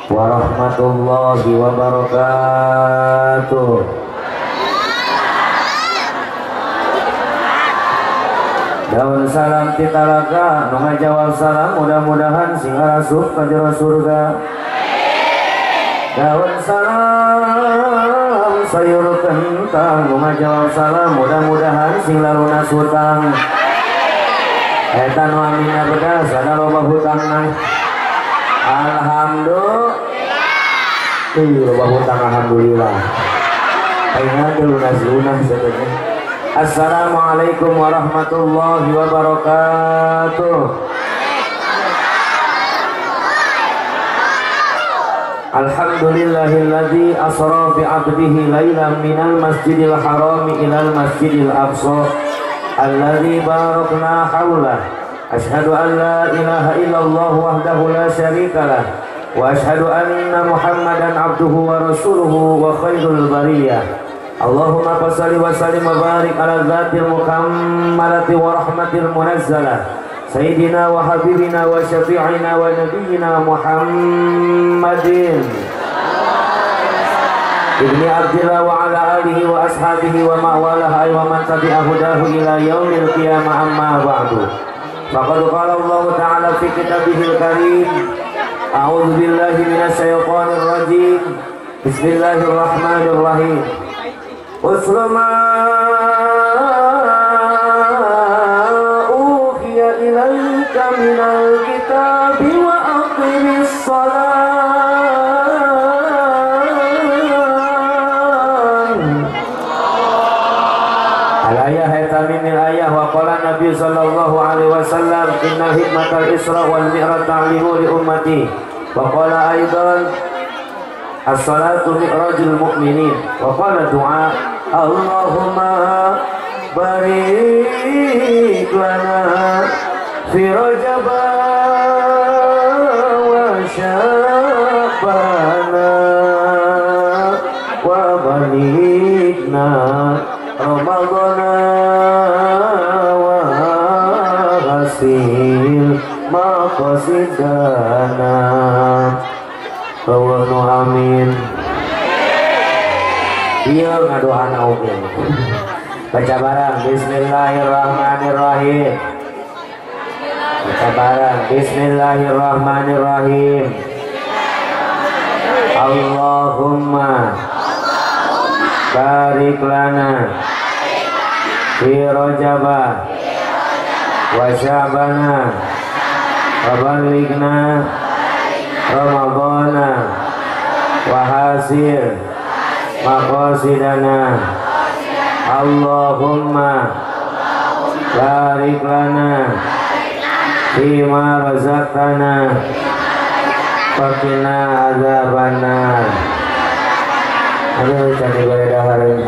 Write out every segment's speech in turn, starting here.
warahmatullahi wabarakatuh. Daun salam titalaga nu ngajawab salam mudah-mudahan sing arasup ka jero surga. Daun salam sayur kentang nu ngajawab salam mudah-mudahan sing laruna sutang. Eta nu aminna bedas ada loba hutangna. Alhamdulillah. Loba hutang alhamdulillah. Ayeuna teh lunas-lunas sebenarnya. Assalamualaikum warahmatullahi wabarakatuh. Alhamdulillahilladzi asra bi 'abdihi lailan minal masjidil harami ilal masjidil aqsa alladzi barakna haulah. Asyhadu an la ilaha illallah wahdahu la syarikalah wa asyhadu anna Muhammadan abduhu wa rasuluhu wa khairul bariyah. Allahumma salli wa sallim wa barik ala dzatil mukammalati wa rahmatil munazzalah sayyidina wa habibina wa syafi'ina wa nabiyyina Muhammadin ibni Abdillah wa ala alihi wa ashabihi wa ma'walah wa man tabi'a hudahu ila yaumil qiyamah amma ba'du. Faqad qala Allah ta'ala fi kitabihil karim a'udzu billahi minasy syaithanir rajim. Bismillahirrahmanirrahim. Uslu ma uhiya ilaika minal kitabi wa aqimis salat. Al-ayah haytami min ayah wa qala Nabi sallallahu alaihi wasallam inna hikmatal isra wal mi'raj ta'limu li ummati wa qala aidan as-salatu mi'rajul mu'minin wa qala du'a Allahumma barik lana fi Rajab wa Sya'bana wa balighna Ramadana wa hasil maqasidana. Allahumma amin. Iya ngadoan oge. Baca bareng bismillahirrahmanirrahim. Baca bareng bismillahirrahmanirrahim. Allahumma barik lana fi Rajab wa Sya'bana wa balighna Ramadana wa hasil maqasidana. Allahumma barik lana fima razaqtana wa qina azabannar. Aduh cari beredar hari.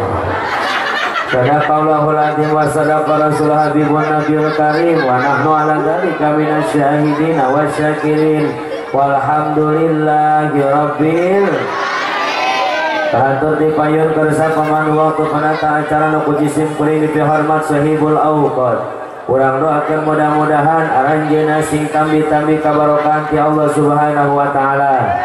Sadaqallahul azim wa sadaqa rasul habibun nabiyul karim wa nahnu ala dzalika minasyahidin wa syakirin walhamdulillahi rabbil. Hatur dipayun kersa paman waktu penata acara nu puji simkuring dipihormat sahibul auqad. Urang doakeun mudah-mudahan aranjeunna sing tambi-tambi kabarokahan ti Allah Subhanahu wa taala.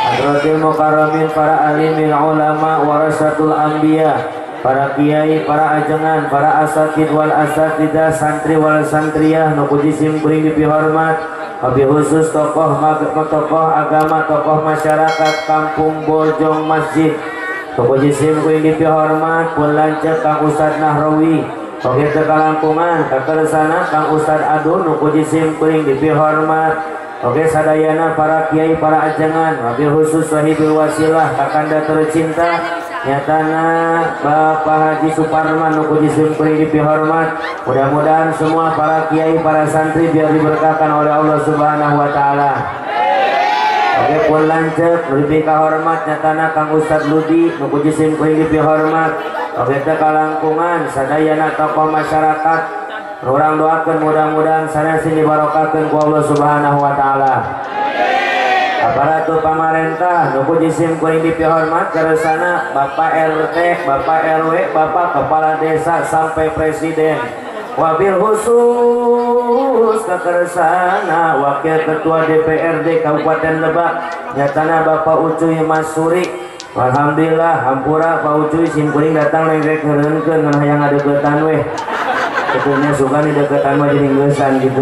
Hadratil mukarramin para alimil ulama warasatul anbiya, para kiai, para ajengan, para asatid wal asatidah, santri wal santriyah nu puji simkuring dipihormat. Wabil khusus tokoh agama, tokoh masyarakat kampung Bojong Masjid. Tokoh jisim kuing dipihormat pun lanceuk Kang Ustad Nahrawi. Oke teu kalangkungan kakersana Kang Ustad Adun nuku jisim kuing dipihormat. Oke sadayana para kiai, para ajengan. Wabil khusus sahibul wasilah kakanda tercinta nyatana Bapak Haji Suparman nuku jisim kuring dipihormat. Mudah-mudahan semua para kiai, para santri biar diberkahkan oleh Allah Subhanahu wa taala. Oke pun lanceuk lebih kahormat nyatana Kang Ustad Ludi nuku jisim kuring dipihormat. Oke teu kalangkungan sadayana tokoh masyarakat. Urang doakeun mudah-mudahan sanes dibarokahkeun ku Allah Subhanahu wa taala. Aparatur pamarentah nuku jisim kuring dipihormat keresana Bapak RT, Bapak RW, Bapak Kepala Desa sampai Presiden. Wabil khusus terus kekersana Wakil Ketua DPRD Kabupaten Lebak nyatana Bapak Ucuy Masuri. Alhamdulillah hampura Pak Ucuy simkuring datang lengrek ngereunkeun ngan hayang ngadeukeutan weh. Betulnya suka nih deketan mah jadi ngeusan gitu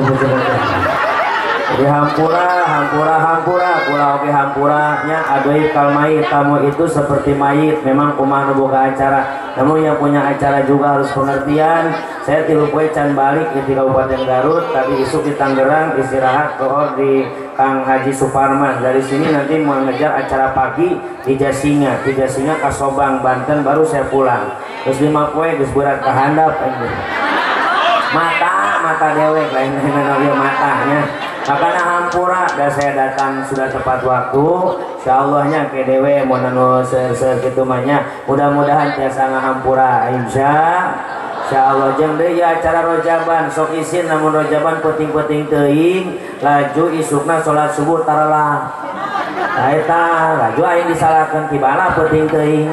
jadi hampura kula oke hampuranya adoib kal mayit tamu itu seperti mayit memang kumaha boga acara namun yang punya acara juga harus pengertian. Saya tilu poe can balik di Kabupaten Garut tadi isuk di Tangerang istirahat kohor di Kang Haji Suparman. Dari sini nanti mau ngejar acara pagi di Jasinga ke Sobang Banten baru saya pulang terus 5 poe geus berat ka handap mata dewek lain matanya makanya hampura dan saya datang sudah tepat waktu insyaallah ke dewe mau nanu segitu mahnya mudah-mudahan tiasa ngahampura insyaallah jeung deui acara rojaban sok isin namun rojaban penting-penting teuing laju isukna salat subuh tarelah eta laju aing disalahkeun tibala penting teuing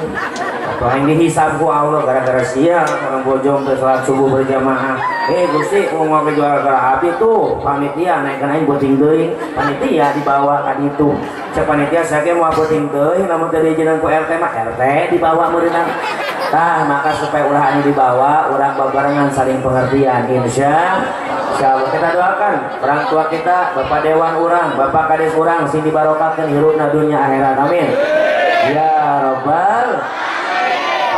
yang dihisab ku Allah gara-gara sia orang bojong ke salat subuh berjamaah Gusti mau ke jual gara api tuh panitia naikkan aing penting teuing panitia dibawa ka ditu cek panitia sakit mau penting teuing namun tadi jeneng ku RT mah RT dibawa meureunna maka supaya ulah ini dibawa orang babarengan saling pengertian insyaallah kita doakan orang tua kita Bapak Dewan urang Bapak Kades urang sing dibarokahkeun hirupna dunya akhirat amin ya rabbal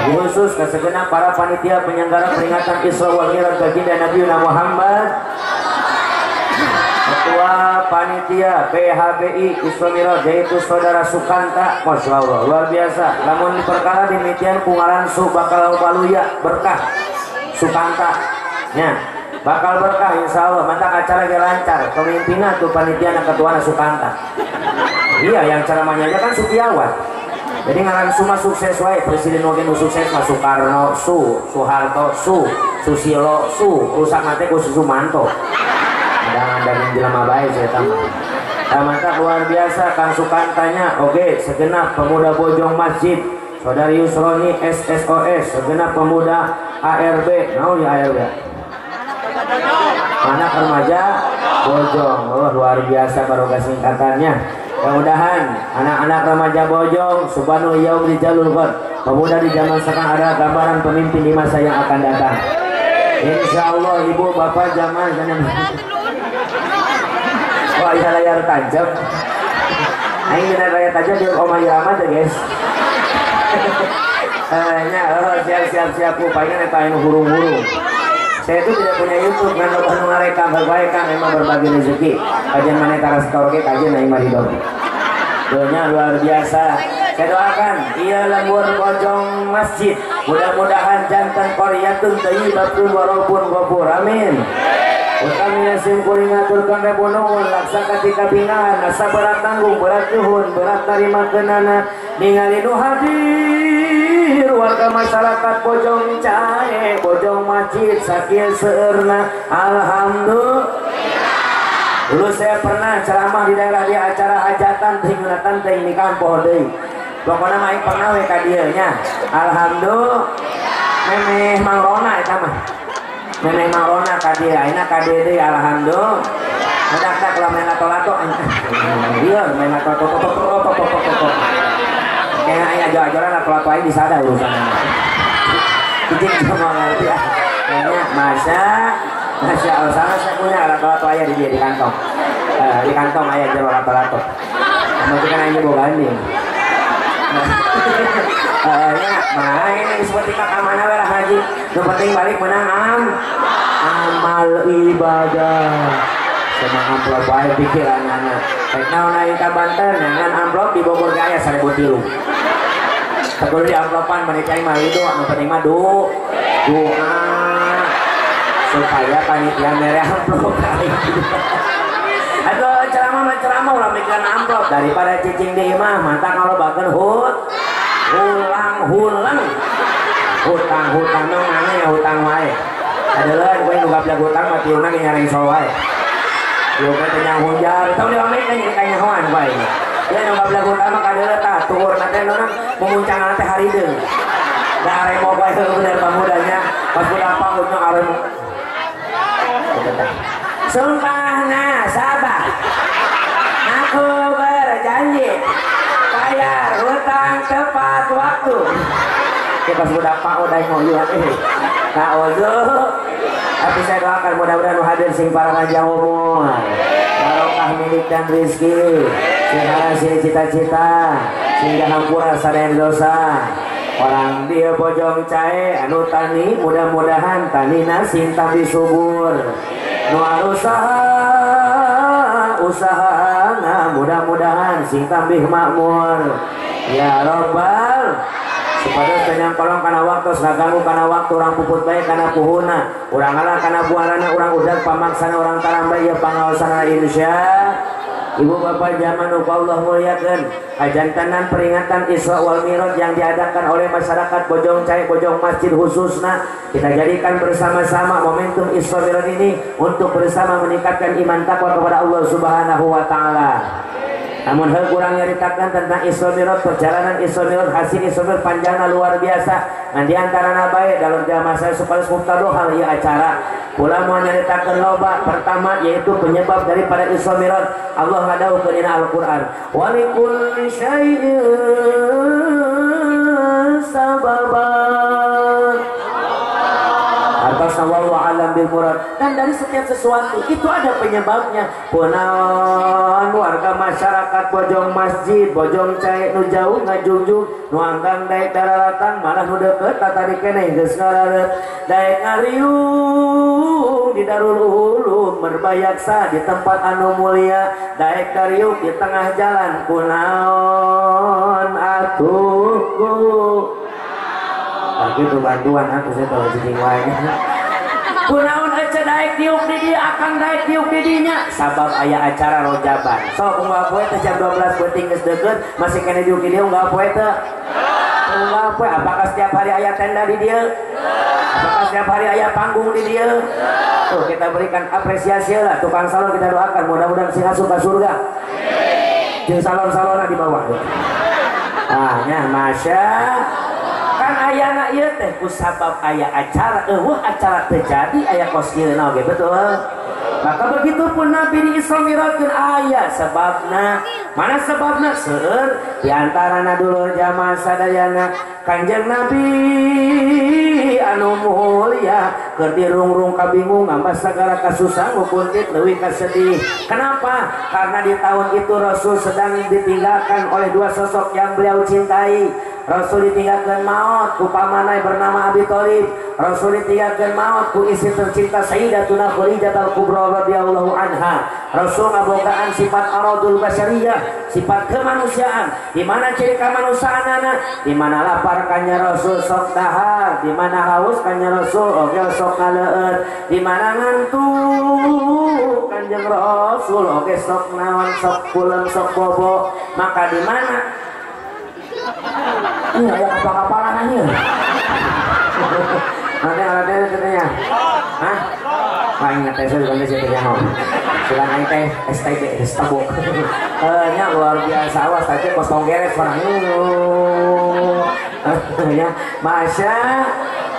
khusus ke segenap para panitia penyelenggara peringatan Isra wal Mi'raj baginda Nabi Muhammad, Ketua Panitia PHBI Isra Mi'raj yaitu Saudara Sukanta, Masya Allah luar biasa. Namun perkara demikian kungaran su bakal baluya berkah Sukanta, nya bakal berkah insya Allah. Mantap acara ge lancar. Pemimpinnya tuh panitia ketua Sukanta. Iya yang ceramahnya aja kan Sukiawan. Jadi ngaran semua sukses wae presiden wakil sukses Mas Soekarno Soeharto Susilo rusak mati ku Susumanto ada yang jelema bae saya tambah mantap luar biasa Kang Sukantanya oke segenap pemuda Bojong Masjid Saudari Yusroni SSOS segenap pemuda ARB naon ya ARB anak remaja Bojong luar biasa barokah singkatannya. Mudah-mudahan anak-anak remaja Bojong subhanul yaum di jalur pemuda di zaman sekarang ada gambaran pemimpin di masa yang akan datang. Insya Allah ibu bapak zaman wah iya layar tajam ini layar tajam di Omah Irama tuh guys siap upaya netain hurung-hurung. Saya itu tidak punya YouTube kan lo baru ngarekam berbaikan memang berbagi rezeki kajian mana taras koroke kajian naik maridor doanya luar biasa. Saya doakan ia lembur Bojong Masjid mudah-mudahan jantan koryatun thayyibatun warapun ghafur amin. Utamina sim kuring ngaturkan rebunuhun laksa ketika binaan asa berat tanggung berat juhun berat tarima kenana ningali nu hadir warga masyarakat Bojong Cahe Bojong Masjid sakieu seueurna alhamdulillah. Dulu saya pernah ceramah di daerah di acara hajatan tinggalatan teh nikahan poho deui pokona mah aing pernah we ka dieu nya alhamdulillah memeh Mang Rona eta mah memeh Mang Rona ka dieu ayeuna ka dieu deui alhamdulillah mendak kalau main lato-lato iya main lato-lato kayaknya ayah jual-jualan lato-lato aing disada urusan cicing cuma ngerti ya kayaknya Masya Allah sama saya punya lato-lato ayah di kantong ayah jual lato-lato masih kan ayah bawa ganding ini seperti kakak mana lah haji yang penting balik menang amal ibadah sama amplop aja pikiran anak teknau naik ke Banten dengan amplop di Bogor Jaya 1.000 terus di amplopan menikah marido yang penting mah doa supaya panitia merah amplop aduh ceramah ulah mikiran amplop daripada cicing di imah mantap kalau bahkan hutang dong mana ya hutang wae adalah gue nggak belagu hutang mati una nyaring soal yo kan tanya hujan tahu di Amerika ini kayaknya hoan wae dia nggak belagu hutang mah kadang tur nanti nona memuncang nanti hari deung da aremo bae bener pamudanya pas udah apa hutang aremo Sumpahna sabar. Aku berjanji bayar hutang tepat waktu. Kita sudah Pak udah ngoyuan nah ojo. Tapi saya doakan mudah-mudahan hadir sing para raja umur, barokah milik dan rizki, sing cita-cita, sehingga hampura sadaya dosa. Orang dia bojong cae anu tani mudah-mudahan tanina sing tambi subur. Nu usaha mudah-mudahan sing tambih makmur. Ya Rabbal supaya senyang kolong kana waktu saganggu kana waktu orang puput baik kana puhuna urang ngalah kana buarana urang udag pamaksana urang taramba ieu pangaosana insya. Ibu bapak zaman upa Allah muliakan ajantanan peringatan Isra wal Mi'raj yang diadakan oleh masyarakat Bojong Cahe Bojong Masjid khususnya kita jadikan bersama-sama momentum Isra Mi'raj ini untuk bersama meningkatkan iman takwa kepada Allah Subhanahu wa taala. Namun hal kurang nyaritakan tentang Isra Mi'raj, perjalanan Isra Mi'raj, hasil Isra Mi'raj panjangna luar biasa. Nah di antara nabae dalam jamaah saya supaya mubtado hal ieu acara. Kula mau nyaritakeun loba pertama yaitu penyebab daripada Isra Mi'raj. Allah ngadawukeun dina Al-Qur'an, "Wa likulli syai'in sababan." Atas wallahu alam bil murad. Dan dari setiap sesuatu itu ada penyebabnya. Punaon warga masyarakat Bojong Masjid Bojong Cahe nu jauh ngajungjung nu anggang daek dararatan malah nu deukeut tatari keneh geus ngarareut daek ngariung di Darul Ulum Merbayaksa di tempat anu mulia daek dariung di tengah jalan kunaon atuhku. Gitu bantuan aku saya tahu jadi wae. Kunaon aja daek diuk di dia akan daek diuk di dinya sabab aya acara rojaban. Sok unggal poe teh jam 12 beuting geus deukeut masih kena diuk di dia unggal poe teh. Unggal poe apakah setiap hari aya tenda di dia? Apakah setiap hari aya panggung di dia? Tuh kita berikan apresiasi lah tukang salon kita doakan mudah-mudahan sing asup ka surga. Jeung salon-salonna di bawah. Ah nya masya kan ayana ieu teh ku sabab aya acara acara terjadi aya kos kieu oge betul. Maka begitu pun Nabi di Isra Mi'raj aya sebabna. Mana sebabna? Seueur di antarana dulur jamaah sadayana Kanjeng Nabi anu mulia keur dirungrung kabingung ngambah sagala kasusah ngupuntit leuwih kasedih. Kenapa? Karena di tahun itu Rasul sedang ditinggalkan oleh dua sosok yang beliau cintai. Rasul ditinggalkan maut ku pamanai bernama Abi Thalib. Rasul ditinggalkan maut ku istri tercinta Sayyidatuna Khadijah al-Kubra radhiyallahu anha. Rasul ngabogaan sifat aradul basyariyah, sifat kemanusiaan. Di mana ciri kemanusiaanna? Di mana lapar kannya Rasul sok dahar, di mana haus kannya Rasul oge sok ngaleut, di mana ngantuk Kanjeng Rasul oge sok naon sok puleung sok bobo. Maka di mana ini ada kapal-kapalan aja. Nanti alatnya katanya, hah? Wah ingat saya bukan di situ ya, silang aing teh STB, STabok. Nya luar biasa, awas saja kosong geres orang ya,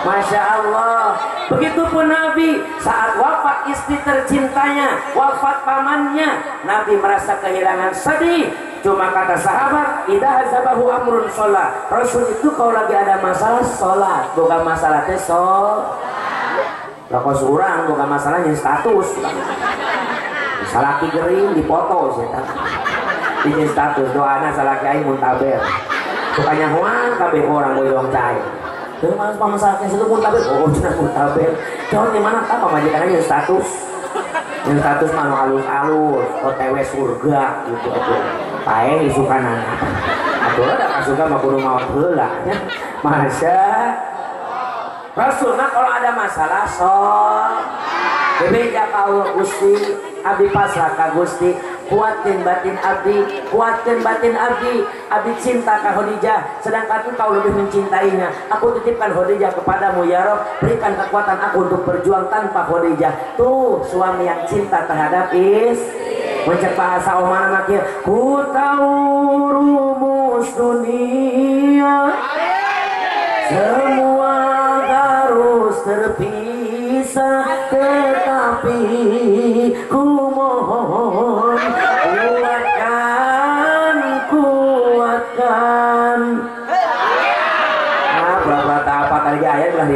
Masya Allah. Begitupun Nabi saat wafat istri tercintanya, wafat pamannya, Nabi merasa kehilangan sedih. Cuma kata sahabat, idza hazabahu amrun sholat. Rasul itu kalau lagi ada masalah sholat, bukan masalah teh sholat. Kalau seorang bukan masalahnya status. Salaki gering dipoto sih. Ini status doana salaki aing muntaber. Bukannya huang kabeh orang Bojong Cahe. Terus mas pamasalahnya situ muntaber, oh cenah muntaber. Jangan di mana tak pamajikannya status. Yang status mah halus-halus, OTW surga gitu aja. Paeng isukanan. Atuh ada kasuga mah kudu maot heula nya. Masya Rasulna kalau ada masalah sol bebeja ka Allah Gusti, abdi pasrah ka Gusti, kuatin batin abdi, kuatin batin abdi, abdi cinta ka Khadijah, sedangkan engkau lebih mencintainya. Aku titipkan Khadijah kepadamu ya Rabb, berikan kekuatan aku untuk berjuang tanpa Khadijah. Tuh suami yang cinta terhadap mencek bahasa omana makia, ku tahu rumus dunia semua harus terpisah, tetapi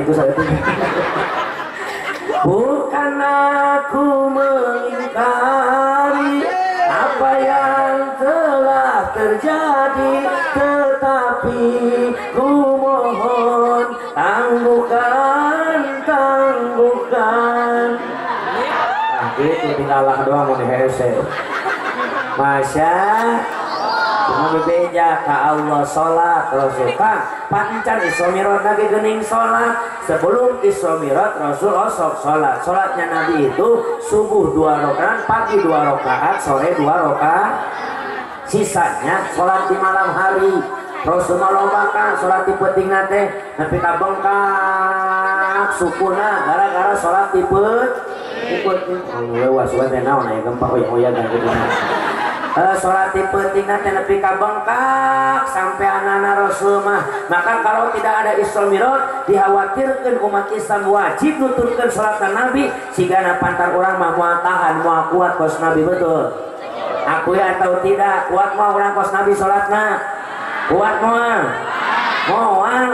itu saya itu. Bukan aku mengingkari apa yang telah terjadi, tetapi ku mohon tangguhkan. Nah itu tinggalah doang mau dihese. Masya cuma bebeja ka Allah sholat Rasul kan pancan Isra Mi'raj lagi gening sholat. Sebelum Isra Mi'raj Rasul osok sholatnya Nabi itu subuh 2 rakaat, pagi 2 rakaat, sore 2 rakaat, sisanya sholat di malam hari. Rasul malombakan sholat di peting nate tapi kabengkak sukuna gara-gara sholat di peting lewas teh naon aya gempa oya gitu. Sholat di peting nate nepi ka bengkak sampai anak-anak Rasul mah. Maka kalau tidak ada Isra Mi'raj dikhawatirkan umat Islam wajib nuturkan sholat Nabi sehingga pantar orang mah moal tahan moal kuat kos Nabi betul. Aku ya atau tidak kuat mau orang kos Nabi sholatna kuat moal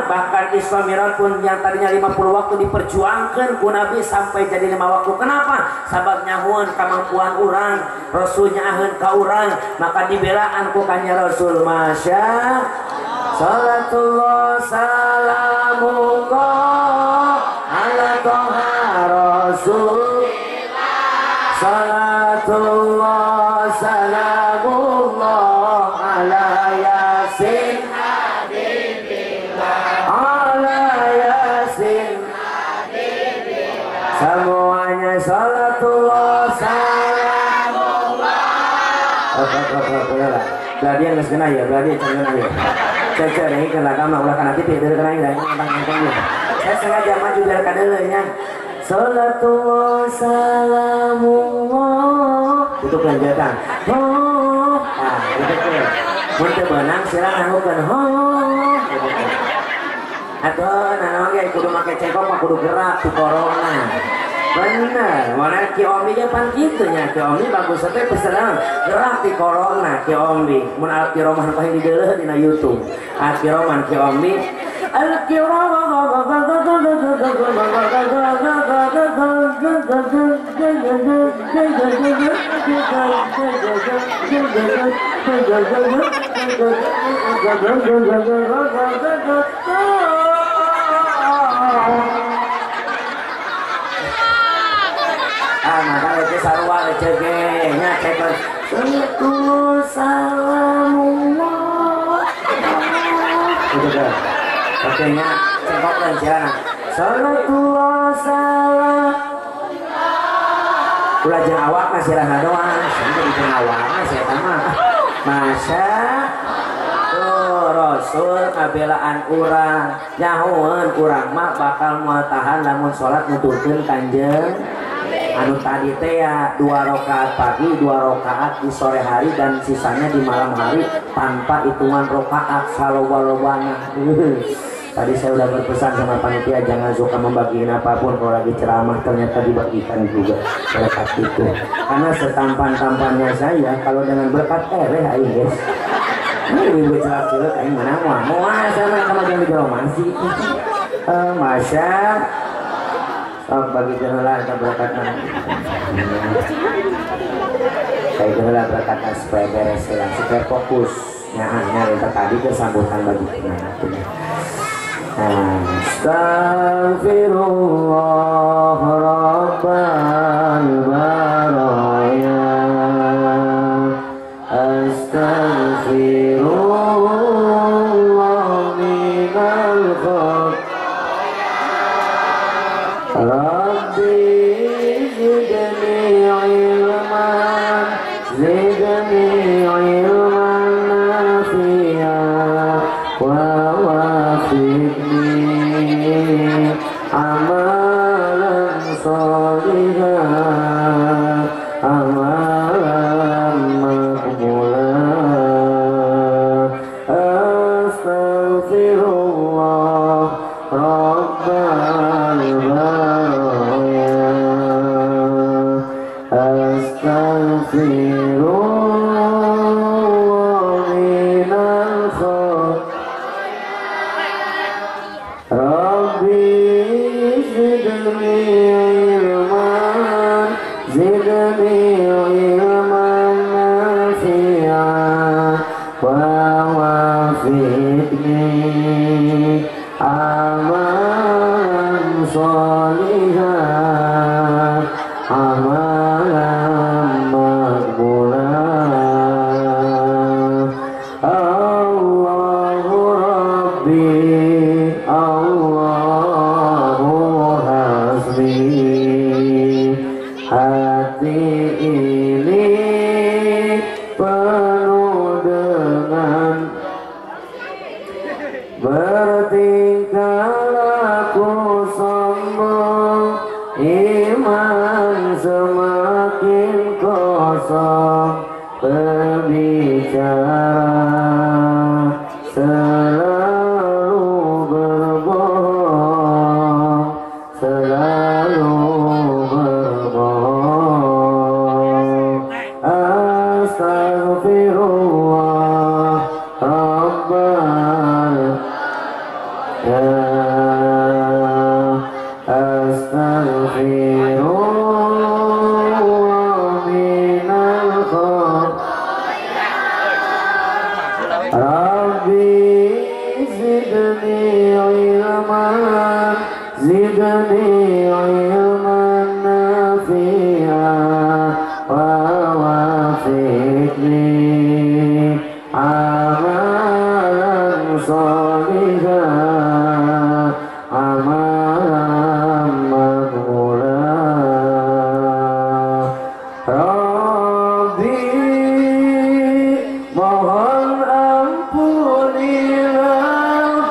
bahkan Isra Mi'raj pun yang tadinya 50 waktu diperjuangkan ku Nabi sampai jadi 5 waktu. Kenapa? Sabab nyahuan kemampuan orang, Rasul nyaheun ka urang, maka dibelaan ku kanjeng Rasul. Masya Salatullah salamullah ala toha Rasul. Salatullah salamullah ala Yasin semuanya salatullah salamullah. Beladian nggak kena ya, beladian jangan kena ya. Saya ini kena kamar ulah kena titik dari kena ini tentang saya sengaja maju dari kadernya. Salatullah salamullah itu kelanjutan. Nah itu tuh. Untuk benang silakan lakukan. Atau nanaoge kudu make cekok mah kudu gerak di corona. Bener, mana Ki Ombi ge pan kitu nya. Ki Ombi bagus teh pesenan gerak di corona Ki Ombi. Mun Alki Roman paling dideuleuh dina YouTube. Alki Roman Ki Ombi. Alki maka itu sarua cegenya cekot salamullah itu kan oke nya cekot dan siana salatullah salam ulah jeung awak mah sirahna doang sampai jeung awak mah saya mah masa Rasul kabelaan urang nyahoeun urang mah bakal moal tahan lamun salat nuturkeun kanjeng anu tadi teh ya 2 rakaat pagi 2 rakaat di sore hari dan sisanya di malam hari tanpa hitungan rakaat saloba-lobana. Tadi saya udah berpesan sama panitia jangan suka membagikan apapun kalau lagi ceramah, ternyata dibagikan juga berkat itu karena setampan-tampannya saya kalau dengan berkat aing guys ini ibu celak-celak aing mana mau sama yang digeromasi masya bagi geheula eta berakatna saya geheula berakatna supaya beres lah supaya fokus nyaan eta tadi ke sambutan bagi Astaghfirullah Rabbal baraya Astaghfirullah minal khata Rabbi zidni ilman nafi'an wa wafiqni amalan sholihan amalan maqbulan wafiqni amalan solihah amalan makbulah. Allahu Rabbi Allahu hasbi, hati ini penuh dengan bertingkah laku sombong, iman semakin kosong, berbicara selalu berbohong, selalu berbohong. Astaghfirullah Rabbal astaghfirullah minal khata' Rabbi zidni ilman, zidni ilman nafi'an wa wafiqni amalan solihah amalan makbulah. Rabbi mohon ampunilah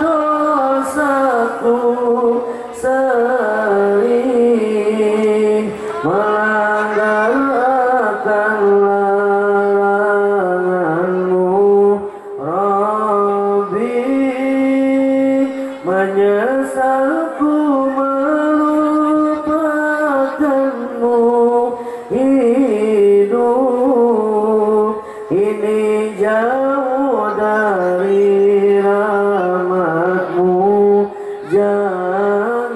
dosaku sering melanggar akan laranganmu. Rabbi menyesalku melupakanmu, hidup ini jauh dari rahmatmu. Jangan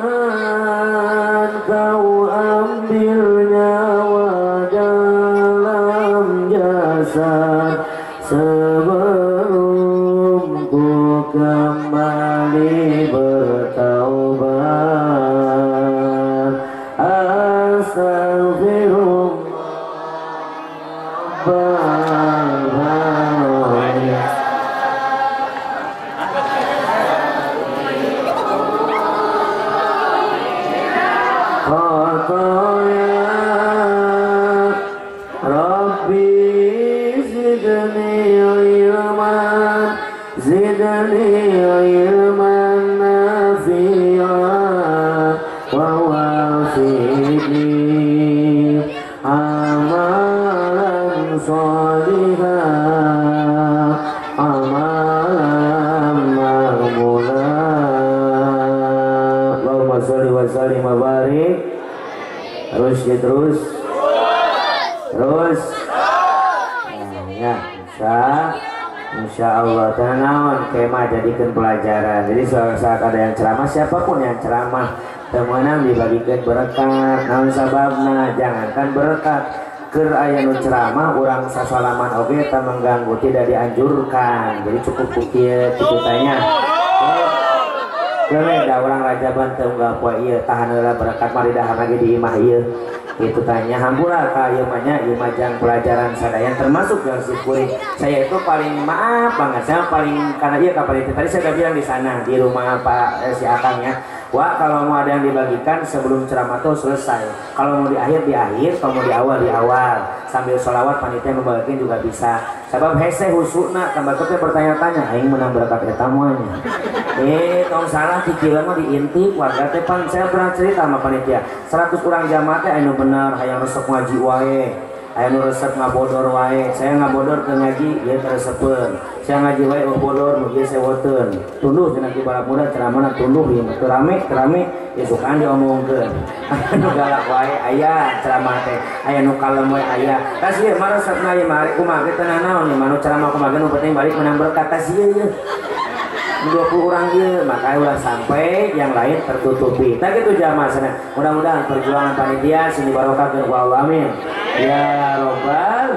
kau ambil nyawa dalam jasad sebelum ku kembali bertaubat. Astagfirullah. Khotoya Rabbi zidni ilman, zidni ilman nafi'an wa wafiqni amalan solihah amalan makbulah. Allahumma sholli wa sallim wa barik. Terus ya terus ya insya Allah tanawan kemah jadikan pelajaran. Jadi saat ada yang ceramah, siapapun yang ceramah temenan dibagikan berkat. Namun sababna jangankan berkat keur aya nu ceramah urang sasalaman oge tak mengganggu, tidak dianjurkan. Jadi cukup kieu kitu tanya. Keren dah orang raja bantu enggak poe ieu tahan heula berkat mari dahar lagi di imah ieu. Itu tanya hampura ka ieu mah nya ieu majang pelajaran sadaya termasuk yang sikuring. Saya itu paling maaf banget, saya paling karena ieu kapal itu tadi saya udah bilang di sana di rumah Pak si Akangnya. Wah, kalau mau ada yang dibagikan sebelum ceramah tuh selesai. Kalau mau di akhir, kalau mau di awal. Sambil sholawat panitia membagikan juga bisa. Sebab hese husukna tambah teh bertanya-tanya, aing menang berkat eta moanya. Tong salah cicilan mah diintip warga teh pan saya pernah cerita sama panitia. 100 orang jamaah teh anu bener hayang resep ngaji wae. Anu resep ngabodor wae. Saya ngabodor ke ngaji, ieu teresepeun. Saya ngaji wae bodor nu geus sewoteun. Tunduh cenah ki balak muda ceramahna tunduh ieu teu rame ya sukaan diomongkeun. Anu galak wae aya ceramah teh, aya nu kalem wae aya. Tas ieu mah resepna ieu mah kumaha kita naon ieu mah nu ceramah kumaha nu penting balik menang berkat tas ieu 20 orang ieu maka ulah sampai yang lain tertutupi. Tah kitu jamaah sana. Mudah-mudahan perjuangan panitia sini barokahkeun ku Allah amin. Ya robbal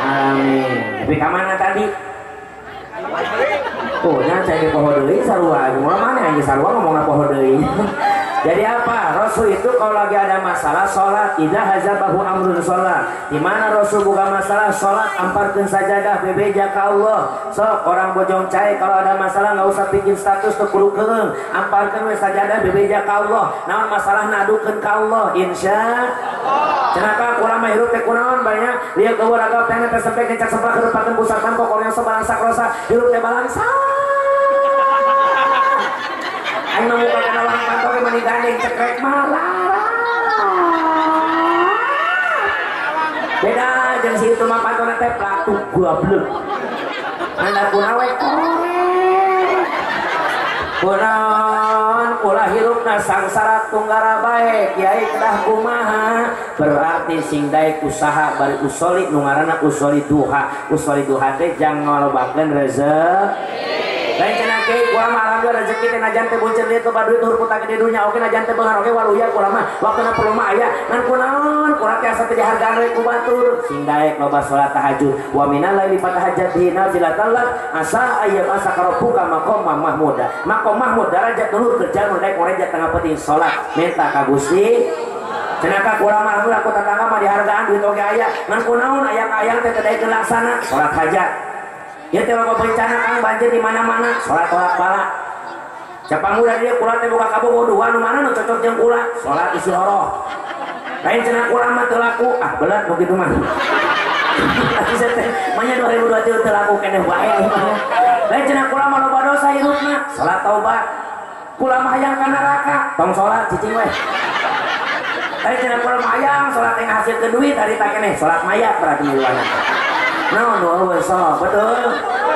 alamin. Tapi ka mana tadi? Oh, nya cai di poho deui sarua. Kumaha mana anjing sarua ngomongna poho deui. Jadi apa? Rasul itu kalau lagi ada masalah sholat, idza hazabahu amrun sholat. Di mana Rasul buka masalah sholat, amparkeun sajadah bebeja ka Allah. Sok orang bojong cai kalau ada masalah nggak usah bikin status teu kudu keung, amparkeun we sajadah bebeja ka Allah. Naon masalah nadukeun ka Allah, insyaallah. Cenaka urang mah hirup teh kunaon banyak, lieu eueur agap teh teh sampai kecak sebelah kedepakeun pusatan kokornya sebarang sakrosa, hirup teh balangsa. Aing mah muka kana orang kantor ge mani gandeng cekrek malah. Beda jeung si itu mah pantona teh platuk goblok. Anda kunawe kunaon ulah hirupna sangsara tunggara bae kiai kedah kumaha berarti sing daek usaha bari usoli nu ngaranna usoli duha teh jang ngalobakeun rezeki. Lain cenah kieu kurang mah alhamdulillah rezeki teh najan teh bunceur dieu teh baduit huruf utang di dunya oke najan teh beungar oke waluya kurang mah waktuna perlu mah aya ngan kunaon kurang teh asa teh dihargaan we ku batur sing daek loba salat tahajud wa minal laili fatahajjat nafilatan lak asa ayyam asa karobuka maqam mahmud derajat luhur kerja nu daek ngorejat tengah penting salat minta ka Gusti cenaka kurang mah alhamdulillah ku tatangga mah dihargaan duit oge aya ngan kunaon aya ka ayang teh daek laksana salat hajat. Ya teh loba bencana kang banjir di mana-mana, salat tolak bala. Siapa muda dia kula teh boga kabogo dua nu mana nu cocok jeung kula, salat isi horoh. Lain cenah kula mah teu laku, ah belat nu kitu mah. Atuh teh manya 2023 teu laku keneh bae. Lain cenah kula mah loba dosa hirupna, salat taubat. Kula mah hayang ka neraka, tong salat cicing we. Lain cenah kula mah hayang salat teh ngahasilkeun duit ari tak keneh, salat mayat berarti miluana. Nah, salat betul.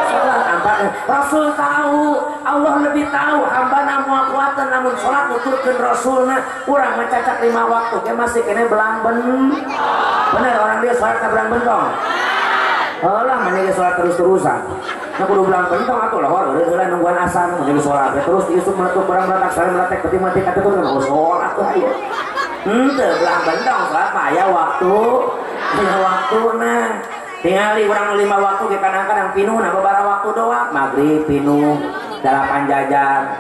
Salat ampak Rasul tahu, Allah lebih tahu hamba namu kuatan namun salat nuturkeun Rasulna urang mencacak 5 waktu ge masih kene belang bener orang dia salat ka belang bentong. Heula mah ge salat terus-terusan. Nah kudu belang bentong atuh lah urang heula nungguan asan mun salat terus diusuk meletuk barang meletak salat meletak peti mati katutur salat tuh aya. Henteu belang bentong salat mah aya waktuna. Tingali urang 5 waktu ke kadang-kadang pinuh na babara waktu doang maghrib pinuh 8 jajar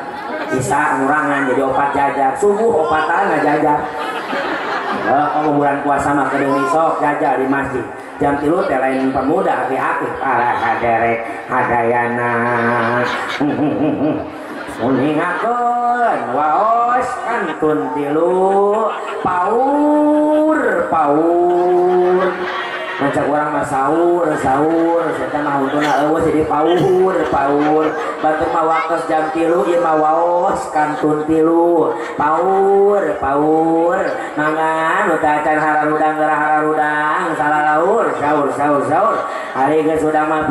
isya ngurangan jadi 4 jajar subuh 4an ngajajar kamu bulan puasa mah kedeung sok jajar di masjid jam 3 teh lain pemuda hati-hati para haderek hadayana uningakeun waos kantun 3 paur macam orang mah sahur saya mah untuna eueuh jadi paur batur mah waktos jam 3 ieu mah waos kantun 3 paur mangan nu teh acan hararudang salah sahur hari geus udang mah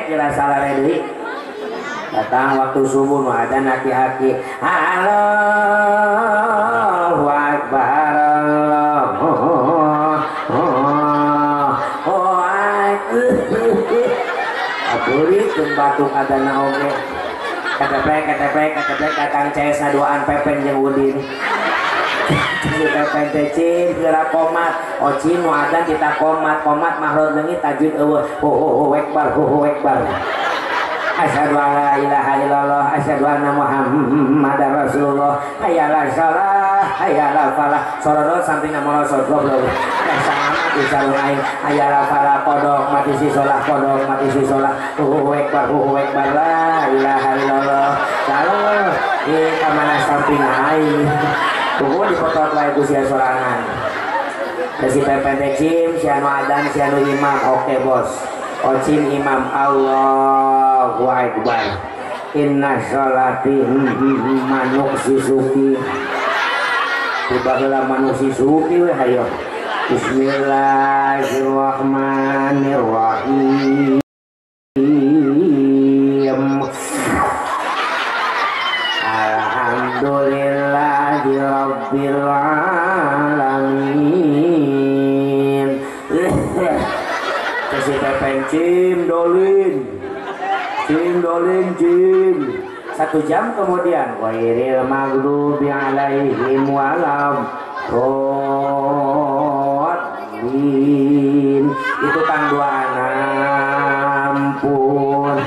kira salah deui datang waktu subuh nu adzan haki-haki Allahu akbar Aburi batuk adana oge keteplek datang CS duaan pepen jeung udin pepen teh cing geura komat ocin nu adan kita komat mahrod leungit tajwid eueuh ekbar asyhadu an la ilaha illallah asyhadu anna muhammadar rasulullah hayyalah shalah hayyalah falah sorot samping nama rasul goblok sama di sarung aing hayyalah falah kodok mati si sholah ekbar la ilaha illallah kalau di kamana samping aing tuh dipotot wae ku sia sorangan si pepen teh cim si anu adan si anu imam oke bos ocim imam Allahu akbar inna sholati manuk sisuki tiba heula manuk sisuki we hayo bismillahirrahmanirrahim alhamdulillahi rabbil alamin si pepen cim dolin 1 jam kemudian wairil maghdubi alaihim walam dhalin itu kan 2 ampun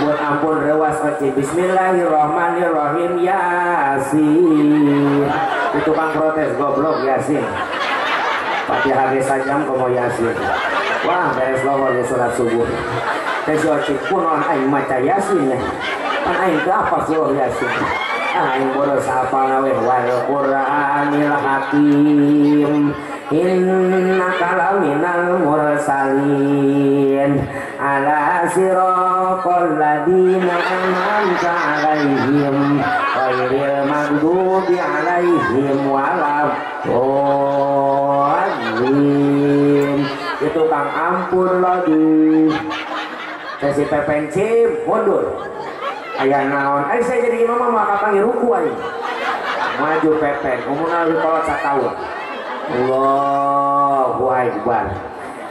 buat ampun rewas oci. Bismillahirrahmanirrahim. Yasin. Itu kan protes goblok Yasin. Fatihah sajam komo Yasin. Wah beres lohor di sholat subuh. Tesi oci kunon aing maca Yasin ya. Kan aing ke apa suruh Yasin. Aing boros apa nawe wal Qur'anil Hakim. Innaka laminal mursalin ala siratal ladzina an'amta 'alaihim ghairil maghdubi 'alaihim waladdallin. Itu Kang ampun lagi. Sesi pepencim mundur. Aya naon? Saya jadi imam mah kapangi ruku aing. Maju pepen, umurna kalau 1 tahun. Allahu Akbar.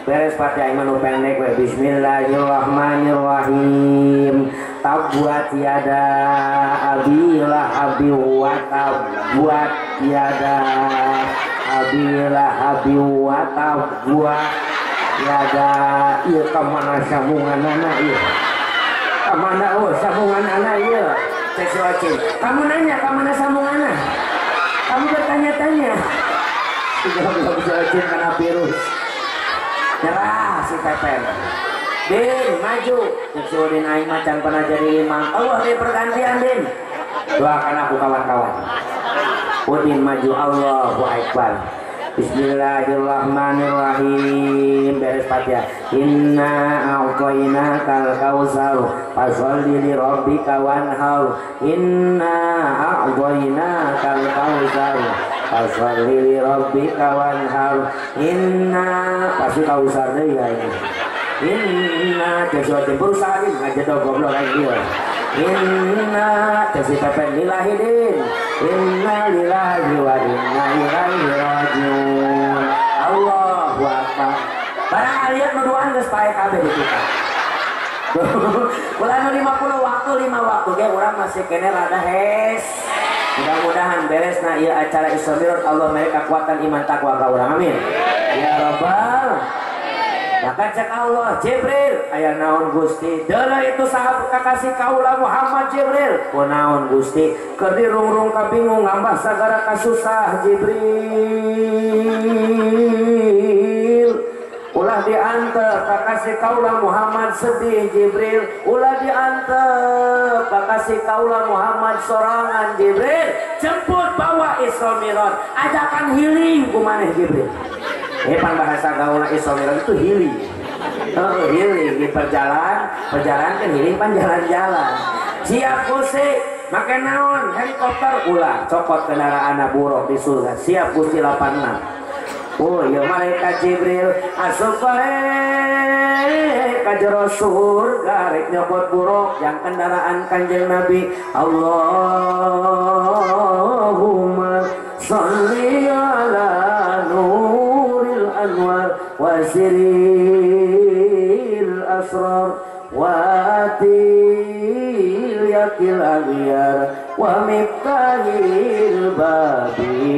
Beres Fatihah manu pendek we. Bismillahirrahmanirrahim. Tabbuat yada abilah abi wa tabbuat yada abilah abi wa tabbuat yada. Ieu kamana sambunganana ieu? Kamana sambungan anak ieu? Cek wacin. Kamu nanya kamana sambunganna? Kamu bertanya-tanya. Tidak bisa karena virus. Nyerah si Pepen. Din maju. Disuruhin aing macan pernah jadi imam. Allah di pergantian Din. Doakan aku kawan-kawan. Udin maju. Allahu Akbar. Bismillahirrahmanirrahim. Beres Fatihah. Inna a'tainakal kautsar fasholli li rabbika wanhar. Inna a'tainakal kautsar fasholli li rabbika wanhar. Inna pasti kautsar deui ya ini. Inna sesuatu berusaha din ngajedog goblok aing ieu. Inna tesi pepen lillahidin. Inna lillahi wa inna ilaihi rajiun. Allahu Akbar. Barang aliat nuduhan geus pae kabeh di kita. Ulah 50 waktu 5 waktu ge urang masih kene rada hes. Mudah-mudahan beres na ieu acara Isra Mi'raj Allah mere kekuatan iman takwa ka urang. Amin. Ya Rabbal. Maka cek Allah Jibril aya naon Gusti deuleu itu sahabat kakasih kaula Muhammad Jibril kunaon Gusti keur dirungrung kabingung ngambah sagara kasusah Jibril ulah diantar kakasih kaula Muhammad sedih Jibril ulah diantar kakasih kaula Muhammad sorangan Jibril jemput bawa Isra Mi'raj ajakan healing kumaneh Jibril. Pan bahasa gaulna Isra Mi'raj itu healing. Healing di perjalanan kan healing pan jalan-jalan. Siap Gusti, make naon helikopter ulah copot kendaraan buruk di surga. Siap Gusti 86. Oh ya malaikat Jibril asup ka jero surga rek nyopot buruk yang kendaraan Kanjeng Nabi. Allahumma sholli ala nuril anwar wasiril asrar watil yakil aghyar wa miftahil babil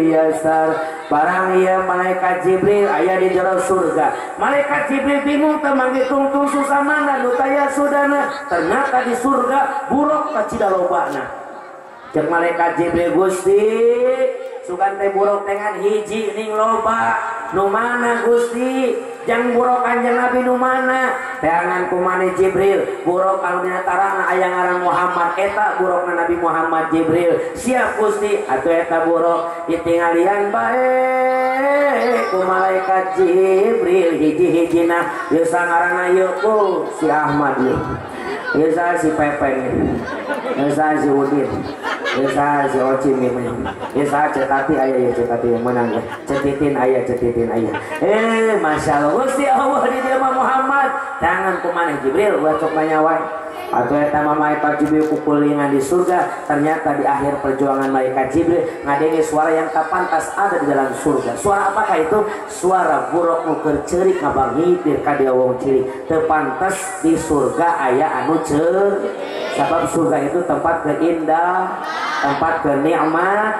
yasar. Barang ieu malaikat Jibril aya di jero surga. Malaikat Jibril bingung teu mangge tungtung susah mana nu taya sudana. Ternyata di surga buruk kacida lobana. Cek malaikat Jibril Gusti sugan teh buruk dengan hiji ning loba nu mana Gusti jang buruk Kanjeng Nabi nu mana teangan kumane Jibril buruk anu dina tarana aya ngaran Muhammad eta burukna Nabi Muhammad Jibril siap Gusti atuh eta buruk ditinggalian bae ku malaikat Jibril hiji-hijina ieu sangarana ieu si Ahmad ieu si Pepen ieu si Udin Yesa si Ocim ini, Yesa cetati ayah ya cetati yang menang ya, cetitin ayah. Masya Allah, Gusti Allah di dia Muhammad, tangan kumaneh Jibril, gua cok nyawa. Atau eta malaikat Jibril kukulingan di surga, ternyata di akhir perjuangan malaikat Jibril ngadengi suara yang tak pantas ada di dalam surga. Suara apakah itu? Suara buruk nuker cerik ngabangipir ka dia wong cilik. Teu pantas di surga aya anu cerik. Sebab surga itu tempat keindah, tempat kenikmat.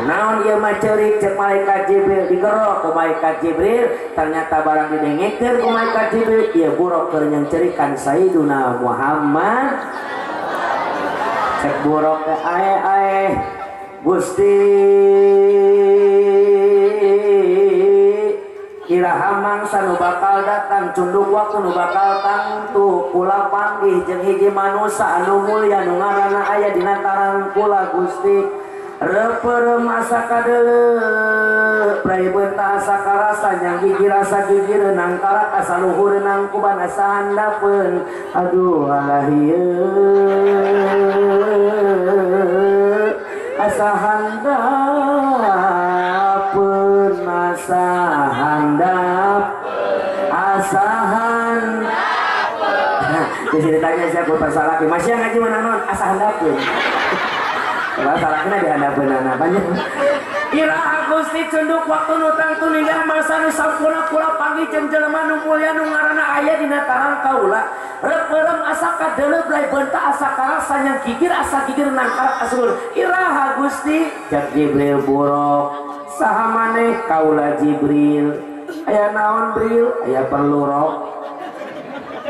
naon ieu mah ceurik cek malaikat Jibril digerok ku malaikat Jibril ternyata barang didengekeun ku malaikat Jibril ieu buruk keur nyengcerikan Sayyiduna Muhammad cek buruk teh ae Gusti iraha mangsa nu bakal datang cunduk waktu nu bakal tangtu kula panggih jeung hiji manusia anu mulya nu ngaranna aya dina taran kula Gusti reper masa kadeuleu prai beunta asa karasa nyang gigi rasa gigi reunang karak asa luhur reunang kuban asa handapeun aduh alah ieu asa handapeun asa handap di sini tanya saya ku tersalaki masih ngaji mana non asa handapeun kalau salahna di handapeun banyak iraha Gusti cunduk waktu nu tangtu ninggah masa nu sampurna kula panggih jeung jelema nu mulya nu ngaranna aya dina taran kaula reupeurem asa kadeuleu bray beunta asa karasa nyang gigir asa gigir nangkarak asul iraha Gusti jak Jibril buruk saha maneh kaula Jibril aya naon Bril aya perlu rok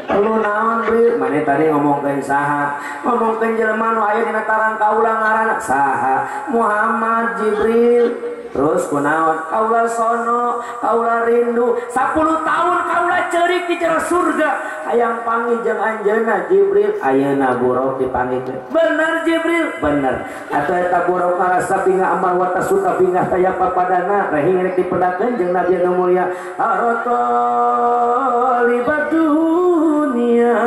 perlu naon Bril maneh tadi ngomongkeun saha ngomongkeun jelema nu aya dina taran kaula ngaranna saha Muhammad Jibril terus kunaon kaula sono kaula rindu 10 tahun kaula ceurik di jero surga hayang panggih jeung anjeunna Jibril ayeuna buruk dipanggihkeun bener Jibril bener atuh eta buruk ngarasa bingah amal wa tasuta bingah taya papadana rehing rek dipedakeun jeung Nabi anu mulya arata libat dunia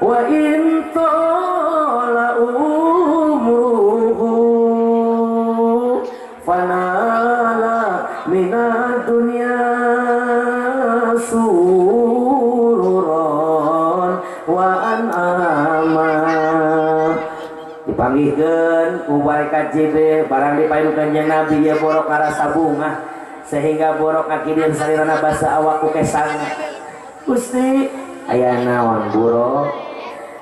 wa in tala umruhu fanala minad dunya sururan wa an'ama dipanggihkeun ku malaikat Jibril barang dipaenukeun jeung Nabi ya borok karasa bunga sehingga borok kakideun sarirana basa awak ku kesang Gusti aya naon buruk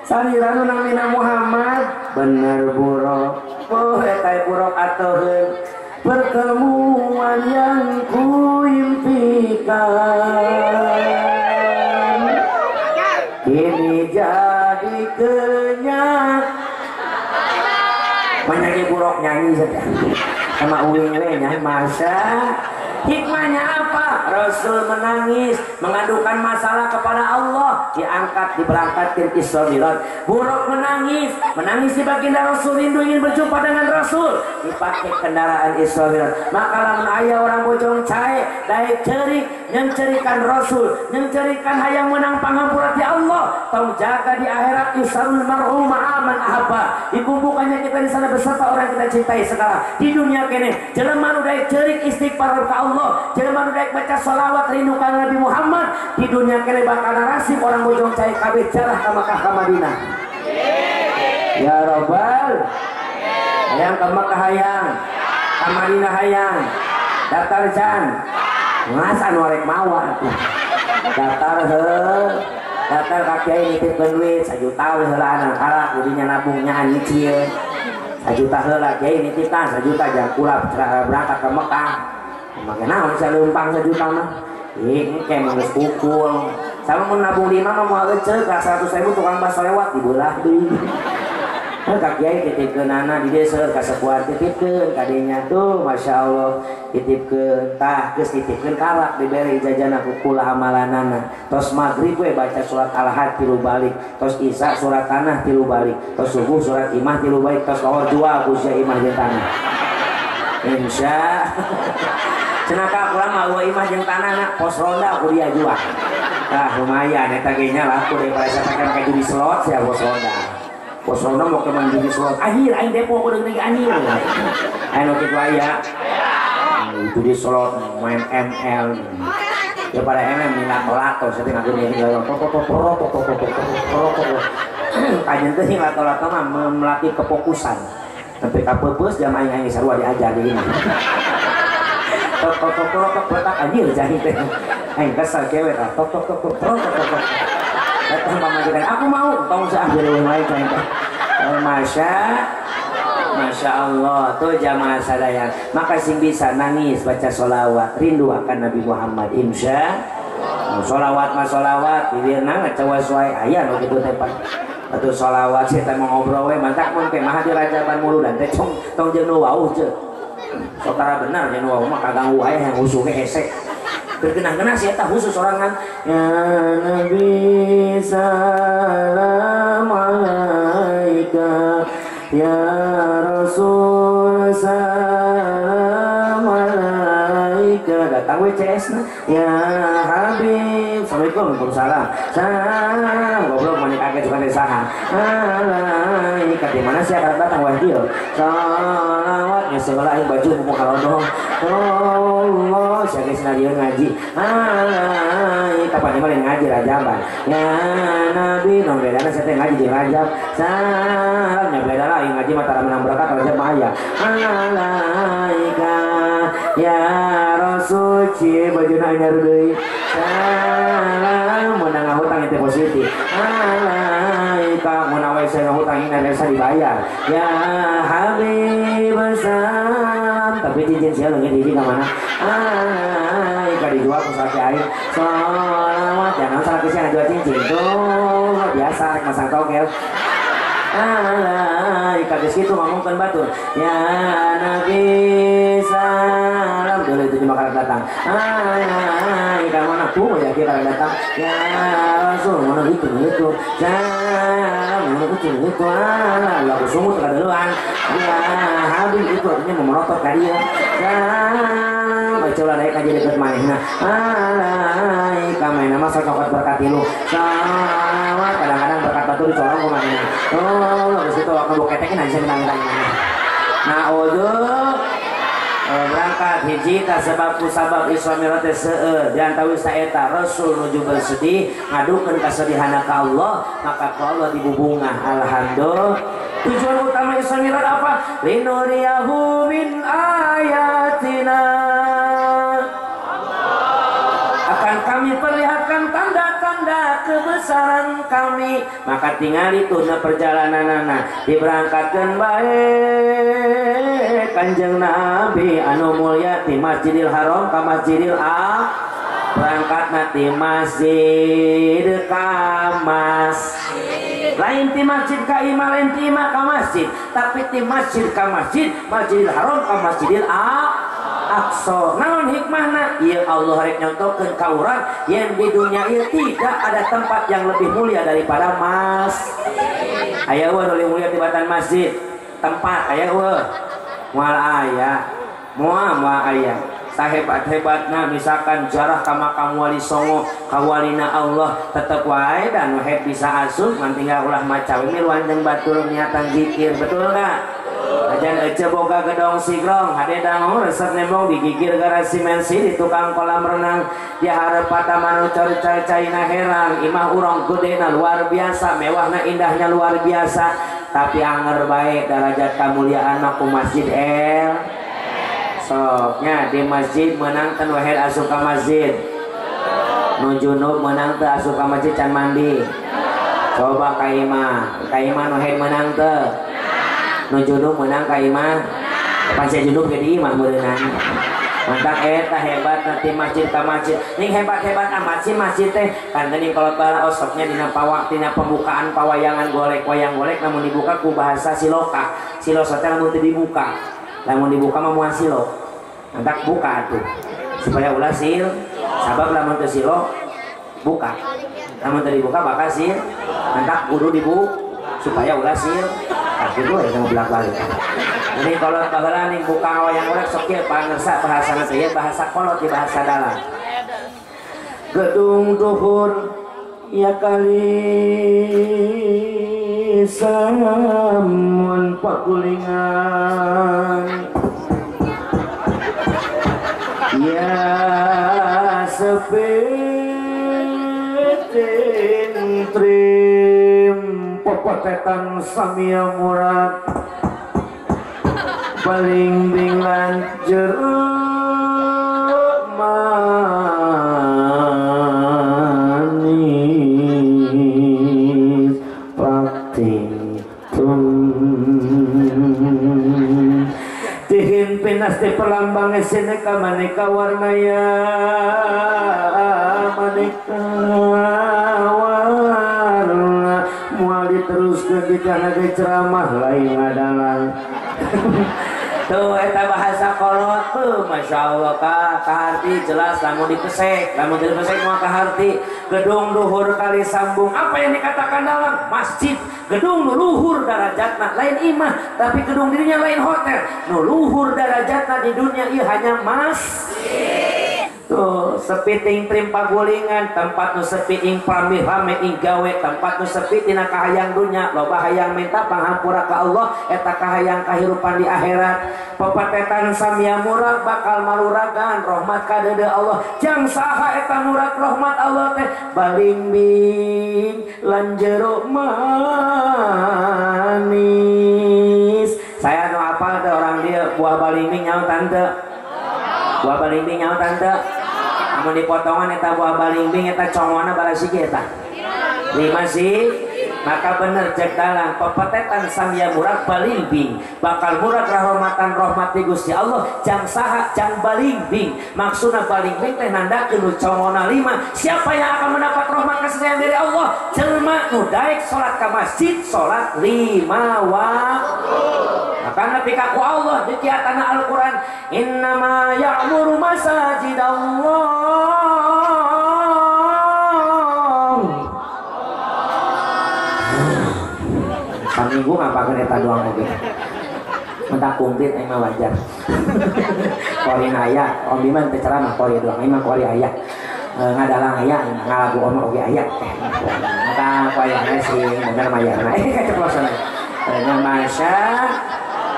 sarirana namina Muhammad bener buruk oh eta buruk atuheun pertemuan yang kuimpikan kini jadi kenyataan banyak buruk nyanyi saja sama uing nyanyi masa hikmahnya apa? Rasul menangis mengadukan masalah kepada Allah diangkat diberangkatkan Isra Mi'raj buruk menangis di baginda Rasul rindu ingin berjumpa dengan Rasul dipakai kendaraan Isra Mi'raj maka lamun aya orang bojong cae daek ceurik nyengcerikan Rasul nyengcerikan hayang menang pangampura ti Allah tong jaga di akhirat yusarul mar'u ma'aman ahabba dikumpulkannya kita di sana beserta orang kita cintai sekarang di dunia kene jelema nu daek ceurik istighfar ka Allah jelema nu daek baca shalawat rindu ka Nabi Muhammad di dunia kene bakal nasib orang bojong cae kabeh jarah ka Makkah ka Madinah ya Rabbal hayang ka Makkah hayang ka Madinah hayang datar jan ngas anu arek mawa datar heuh datar ka kiai nitipkeun duit 1 juta we heula anak karak didinya nabung nyaan nyicil 1 juta heula kiai nitipkan 1 juta jang kula berangkat ke Mekah make naon saleumpang 1 juta mah engke mah geus pukul sama mun nabung 5 mah moal eceuk ka 100.000 tukang baso lewat dibeulah deui ka kiai titipkeun anak di desa ka sakuar titipkeun ka dinya tuh Masya Allah titipkeun tah geus titipkeun karak dibere ijazahna ku kula amalanana tos maghrib we baca surat al-had 3 balik tos isya surat tanah 3 balik tos subuh surat imah 3 balik tos awal jual ku sia imah jeung tanah insya cenaka kula mah imah jeung tanahna pos ronda ku dia jual tah lumayan eta ge nya laku daripada sapakan ka judi slot sia pos ronda pos ronda mau ke mandi di slot akhir aing depo ku deui anjir anu kitu aya itu di slot main ML ya pada MM minat lato setting aku ini kajian teh lato-lato mah melatih kefokusan sampai kapeus jam aing sarua diajar di ini tok letak anjir jahit teh aing kesal cewek tok datang pamajikan aku mau tong seambil lain lain teh Masya Masya Allah tuh jamaah sadaya, maka sing bisa nangis baca sholawat rindu akan Nabi Muhammad insya sholawat mah sholawat bibirna ngacawas wae aya nu kitu teh pan atuh sholawat sih teh ngobrol we mantak mun teh mah di rajaban mulu dan teh tong jeung nu wauh ceuk saudara benar jeung nu wauh mah kaganggu wae yang usuh ge hese terkenang-kenang sih eta khusus sorangan ya Nabi salam alaika ya Rasul salam alaika datang WCS na ya Habib assalamualaikum waalaikumsalam salam goblok manik kaget suka saha alaika di mana sih akan datang wajil salawat ya segala baju buku kalodong Allah siapa senadian ngaji alaika kapan ini ngaji rajaban ya Nabi non bedana saya ngaji di rajab salam ya beda lain ngaji matara menang berkat rajab maya alaika ya Rasul cie baju nanya deui salam menang hutang itu positif alaika menawa saya hutang ini ada dibayar ya Habib salam tapi cincin saya lagi di mana alaika dijual ke sakit air sholawat jangan salah kisah jual cincin tuh biasa rek masang togel alaika disitu ngomongkan batur ya Nabi salam dulu itu cuma karena datang alaika mana tuh ya kira datang ya Rasul mana gitu salam mana gitu lalu sungguh terkadeluan ya Habib itu artinya memerotot kali ya salam baca lah naik aja dekat manehna alaika main nama sok berkati lu salawat kadang-kadang berkat batu dicorong ke manehna habis itu akan boketekin aja minang-minang nah berangkat hiji tasabab kusabab Isra Mi'raj teh seueur dan tawis saeta Rasul nuju bersedih ngadukeun kasedihana ka Allah maka ku Allah dibubungah alhamdulillah. Tujuan utama Isra Mi'raj apa? Linuriyahu min ayatina, akan kami perlihatkan tanda-tanda kebesaran kami. Maka tinggal itu na perjalananana diberangkatkan baik Kanjeng Nabi anu mulya di Masjidil Haram ka Masjidil berangkat nanti masjid ka masjid lain ti masjid ka imam lain ti imam ka masjid tapi ti masjid ka masjid Masjidil Haram ka Masjidil Aqsa. Naon hikmahna? Ieu Allah rek nyontokeun ka urang yen di dunia ieu tidak ada tempat yang lebih mulia daripada aya we lebih mulia tibatan masjid tempat aya we moal aya moal aya sahebat-hebatna misalkan jarah ka makam wali songo ka walina Allah tetep wae dan head bisa asup ngan tinggal ulah maca we miluan jeung batur niatan zikir betul enggak? Ajan ece boga gedong sigrong hade dangu resep nembong digigir gara simensi di tukang kolam renang di hareup patamanu cari-cari herang imah urang gedena luar biasa mewahna indahnya luar biasa tapi anger bae derajat kamuliaan mah ku masjid soknya di masjid menang ten wahed asup ka masjid nu junub menang teu asup ka masjid can mandi coba ka imah nu wahed menang teu nu junub menang ka imah pancen junub ge di imah meureunana mantap eta hebat nanti masjid ka masjid ning hebat-hebat amat sih masjid teh kan geuning kalau bara osoknya dina pembukaan pawayangan golek wayang golek namun dibuka ku bahasa siloka silosa teh lamun teu dibuka lamun dibuka mah moal silo mantap buka atuh supaya ulah sil sabab lamun teu silo buka lamun teu dibuka bakal sil mantap kudu dibuka supaya ulah sil gitu ya yang belak-balik. Ini kalau baheula ning buka wayang golek sok kieu pangersa bahasana teh bahasa kolot di bahasa dalam. Gedung duhur ya kali samun pakulingan ya sepetin trim popotetan samia murad paling bingan jeruk manis prakting tun seneka maneka warnaya maneka warna moal diteruskeun di kana ceramah lain ngadalang. Tuh eta bahasa kolot tuh Masya Allah kaharti jelas lamun dipesek mau kaharti gedung luhur kali sambung apa yang dikatakan dalam masjid gedung luhur darajatna lain imah tapi gedung dirinya lain hotel luhur darajatna di dunia ieu hanya masjid. Tuh sepi ting trim pagulingan tempat nu sepi ing pramih rame ing gawe tempat nu sepi tina kahayang dunya loba hayang minta panghampura ka Allah eta kahayang kahirupan di akhirat pepatetan samia murad bakal maluragan rahmat ka deudeu Allah jang saha eta murad rahmat Allah teh balimbing lan jero manis. Saya nu apal teh orang dia buah balimbing nyaho tante buah balimbing nyaho tante namun dipotongan eta buah balimbing eta congona barasigi eta 5 sih maka bener cek dalang pepetetan samia murad balimbing bakal murad rahmatan ti Gusti Allah jang saha jang balimbing maksudna balimbing teh nandakeun congona 5 siapa yang akan mendapat rahmat kasih sayang dari Allah jelema nu daek salat ka masjid salat 5 waktu maka pika ku Allah di kiatana Al-Quran innama ya'muru masajidallah minggu ngapakeun eta doang oge mentak kumplit aing mah wajar kori aya om biman teh ceramah kori doang aing mah kori aya ngadalang aya ngalagu omah oge aya maka koyana sih bener mayana keceplosan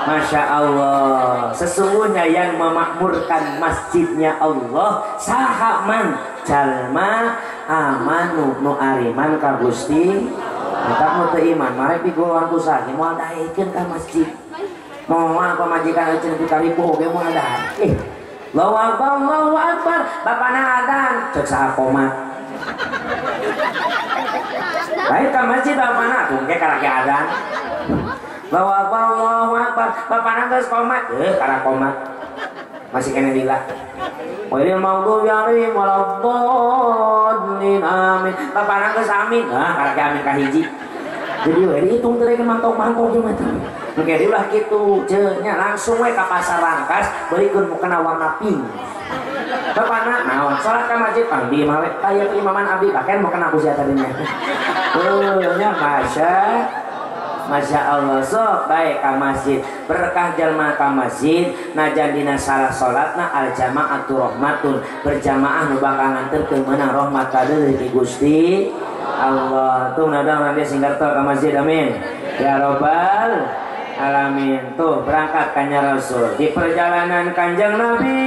Masya Allah sesungguhnya yang memakmurkan masjidnya Allah sahaman jalma amanu nu ariman ka Gusti kita mau iman marek digolongan pusat mau daekeun ka masjid moal pamajikan euceun di kalipuh ge moal daek Allahu akbar bapana adzan cek saha komat baik ka masjid bapana tuh ge karake adzan Allahu akbar bapana geus komat karena komat masih kena dilah Wailil maghdubi alaihim waladdallin amin. Bapana geus amin. Karek amin ka hiji. Jadi we dihitung teh ke mantong-mantong jeung eta. Nu ge diulah kitu nya langsung we ka pasar Rangkas beulikeun mukana warna pink. Bapana naon salat ka masjid pang di mah we aya imaman abdi baken mukana ku sia tadinya. Nya Masya Allah sok baik ka masjid berkah jalma ka masjid najan dina salah salatna al jamaatu rahmatun berjamaah nu bakal nganterkeun meunang rahmat ka deui ti Gusti Allah tuh nadang nanti singgarto ka masjid amin ya robbal alamin. Tuh berangkat kanjeng Rasul di perjalanan kanjeng Nabi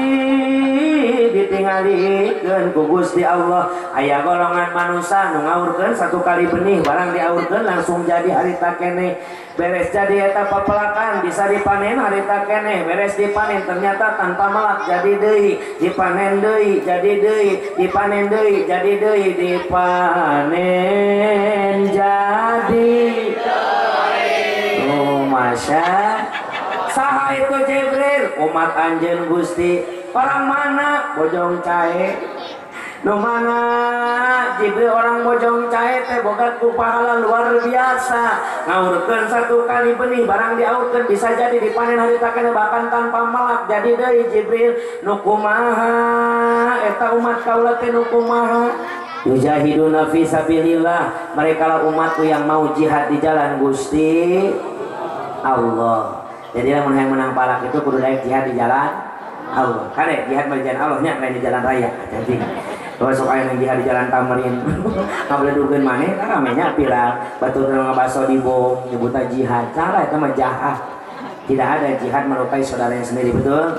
ditinggalikeun ku Gusti Allah aya golongan manusia nu ngaurkeun satu kali benih barang diaurkeun langsung jadi harita keneh beres jadi eta papelakan bisa dipanen harita keneh beres dipanen ternyata tanpa melak jadi deui dipanen deui jadi deui dipanen deui jadi deui dipanen jadi Masya saha itu Jibril umat anjeun Gusti orang mana bojong cahe nu mana Jibril orang bojong cahe teh boga ku pahala luar biasa ngaurkeun satu kali benih barang diaurkeun bisa jadi dipanen harita keneh bahkan tanpa melak jadi deui Jibril nu kumaha eta umat kaula teh nu kumaha yujahiduna fi sabilillah mereka lah umatku yang mau jihad di jalan Gusti Allah. Jadi lamun hayang menang palak itu kudu daek jihad di jalan Allah. Kade jihad di jalan Allahnya lain di jalan raya. Jadi kalau sok aya jihad di jalan Tamrin. Ngabledukeun maneh ramenya pirang batur ngabaso di bom nyebutna jihad. Cara eta mah jahat. Tidak ada jihad melukai saudaranya sendiri, betul?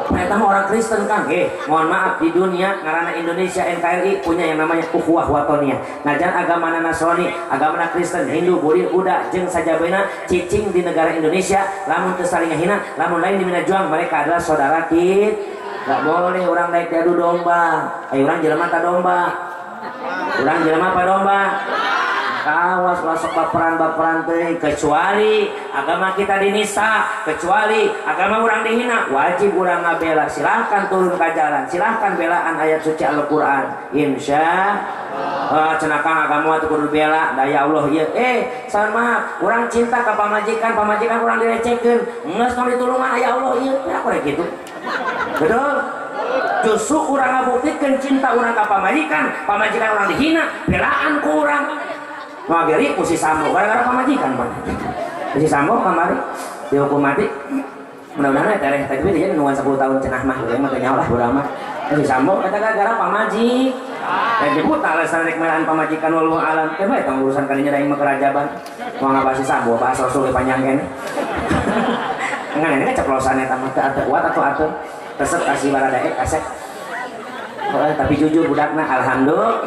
Mereka orang Kristen kan, mohon maaf di dunia karena Indonesia NKRI punya yang namanya ukhuwah watoniyah. Najan agama Nasrani, agama Kristen, Hindu, Buddha, Buddha, jeung sajabena cicing di negara Indonesia, lamun teu saling ngahina, lamun lain di mina juang mereka adalah saudara kita. Gak boleh orang naik diadu domba. Orang jelema ta domba. Orang jelema apa domba? awas lah sok baperan teh, kecuali agama kita dinista, kecuali agama orang dihina, wajib orang ngabela. Silahkan turun ke jalan, silahkan belaan ayat suci Al-Quran, insya cenakang agama itu kudu bela daya Allah ya. Sama orang cinta ke pamajikan orang direcehkeun geus nu ditulungan aya Allah ieu apa gitu. Betul. Justru orang ngabuktikan cinta orang ke pamajikan orang dihina, belaan ku orang. Mageri ku si Sambo gara-gara pamajikan Pak. Si Sambo kamari dihukum mati. Mudah-mudahan tereh tapi dia nuan 10 tahun cenah mah urang mah teh nyawa lah urang mah. Si Sambo eta gara-gara pamajik. Dan jebut alasan rek melaan pamajikan wallahu alam. Teh bae tong urusan kalinya daing mah kerajaban. Moal ngabahas si Sambo bahas Rasul panjang kene. Ngan ini ceplosan eta mah teu kuat atau atuh. Resep kasih baradae kasek. Tapi jujur budakna alhamdulillah.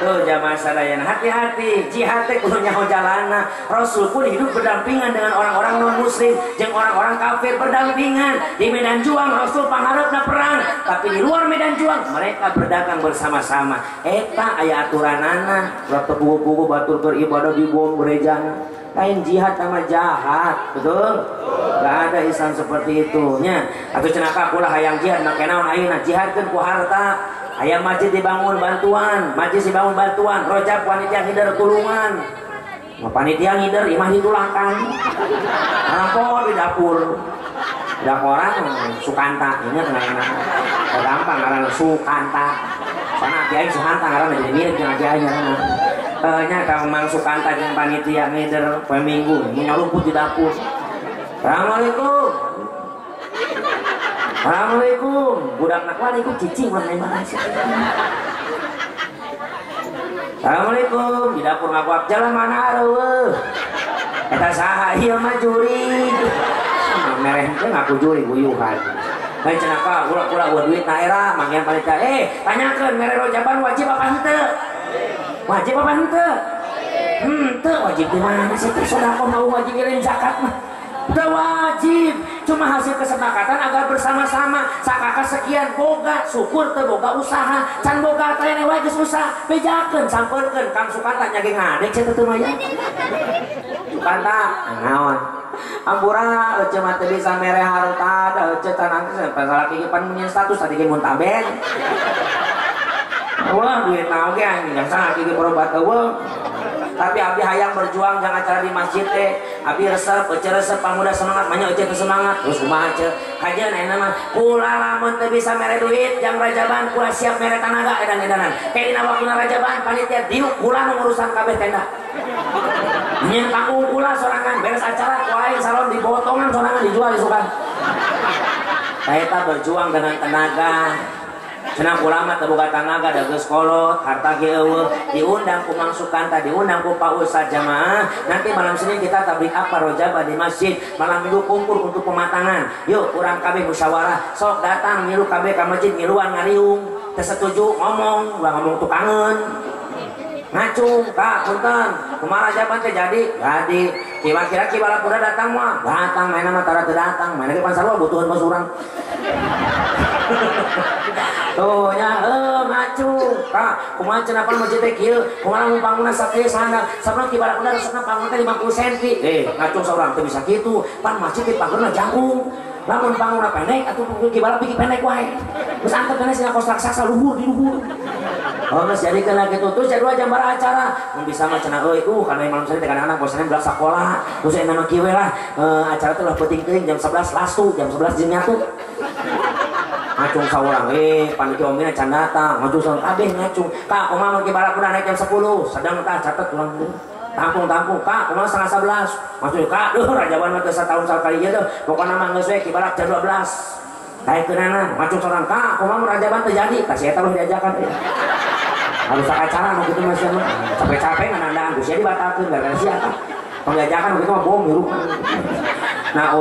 Tuh jamaah sadayana hati-hati jihad teh kudu nyaho jalanna. Rasul pun hidup berdampingan dengan orang-orang non muslim jeung orang-orang kafir berdampingan. Di medan juang Rasul pangharepna perang, tapi di luar medan juang mereka berdagang bersama-sama. Eta aya aturanana, waktu pugu-pugu batur keur ibadah di bom gerejana. Lain jihad sama jahat, betul? Gak ada Islam seperti itu nya. Atau cenaka pula hayang jihad make naon ayeuna jihadkeun ku harta. Aya masjid dibangun bantuan, rojak panitia ngider tulungan. Panitia ngider imah ditulangkan. Rampok di dapur. Dak orang Sukanta, ingat ngaranna. Gampang ngaranna Sukanta. Sana kiai Sukanta ngaranna jadi mirip jeung kiai ngaranna. Nya ka Mang Sukanta jeung panitia ngider poe Minggu, nyalumput di dapur. Assalamualaikum. Assalamualaikum. Budak nak walikum cicing ulah mana sih. Assalamualaikum. Di dapur ngakuak jalan mana areueuh. Eta saha ieu mah juri. Mereh teh ngaku juri guyuhan. Bae cenaka ulah duit na era manggian panitia. Tanyakeun mere rojaban wajib apa henteu? Wajib apa henteu? Henteu wajib di mana sih? Sedekah mau wajib ngirim zakat mah. Udah wajib, cuma hasil kesepakatan agar bersama-sama sakaka sekian boga syukur teu boga usaha can boga teh wae geus usaha bejakeun sampeurkeun Kang Sukanta nyage ngadek cenah teu mah ya Sukanta naon ampura ece mah teu bisa mere harta da ece tanang teh salaki pan punya status tadi ge mun taben wah duit naon ge anjing salaki ge berobat eueuh. Tapi abdi hayang berjuang jangan acara di masjid teh. Abdi resep, pamuda semangat, banyak ece semangat. Terus kumaha ece? Kajian enak mah. Kula lamun teu bisa mere duit, jang rajaban kula siap mere tanaga edan-edanan. Kayak dina waktuna rajaban panitia diuk kula nu ngurusan kabeh tenda. Nyen panggung kula sorangan beres acara ku aing salon dibotongan sorangan dijual isukan. Eta berjuang dengan tenaga. Cenah ulama terbuka tanaga da geus kolot harta ge eueuh diundang ku Mang Sukanta diundang ku Pak Ustaz jamaah nanti malam Senin kita tablik apa rojaba di masjid malam Minggu kumpul untuk pematangan yuk urang kabeh musyawarah sok datang milu kabeh ka masjid miluan ngariung teu setuju ngomong ulah ngomong tukangeun ngacung kak punten kumaha rajaban teh jadi kira-kira kibala kuda datang mah datang maena mah tara teu datang maena ge pan sarua butuhan bos urang tuh nya ngacung kak kumaha cenah pan masjid teh kieu kumaha mun panguna sakieu sahana sabna kibala kuda resepna panguna teh 50 cm ngacung saurang teu bisa kitu pan masjid teh pagerna jangkung lamun panguna pendek atuh kibala pigi pendek wae geus angkat kana sina kos raksasa luhur di luhur. Oh, geus jadikeun lagi tuh terus jadwal jam bara acara. Mun bisa mah cenah euy karena malam Senin teh kadang-kadang bosanna berak sakola. Terus aya nama kieu we lah. Acara teh lah penting teuing jam 11 lastu, jam 11 jeung nyatu. Ngacung saurang panitia omina can datang, ngacung saurang kabeh ngacung. Kak, kumaha mun kibala kuda naik jam 10, sedang tah catet ulang deui. Tampung kak kumaha setengah 11. Maksud kak rajaban mah teu satahun sakali ieu teh. Pokona mah geus we kibala jam 12. Kaekeunana ngacung saurang kak kumaha mun rajaban teu jadi, kasih eta mah diajakan. Harus acara mau gitu masih mah capek-capek nganandaan geus jadi batalkeun gara-gara siapa pengajakan begitu mah bom hirup. Nah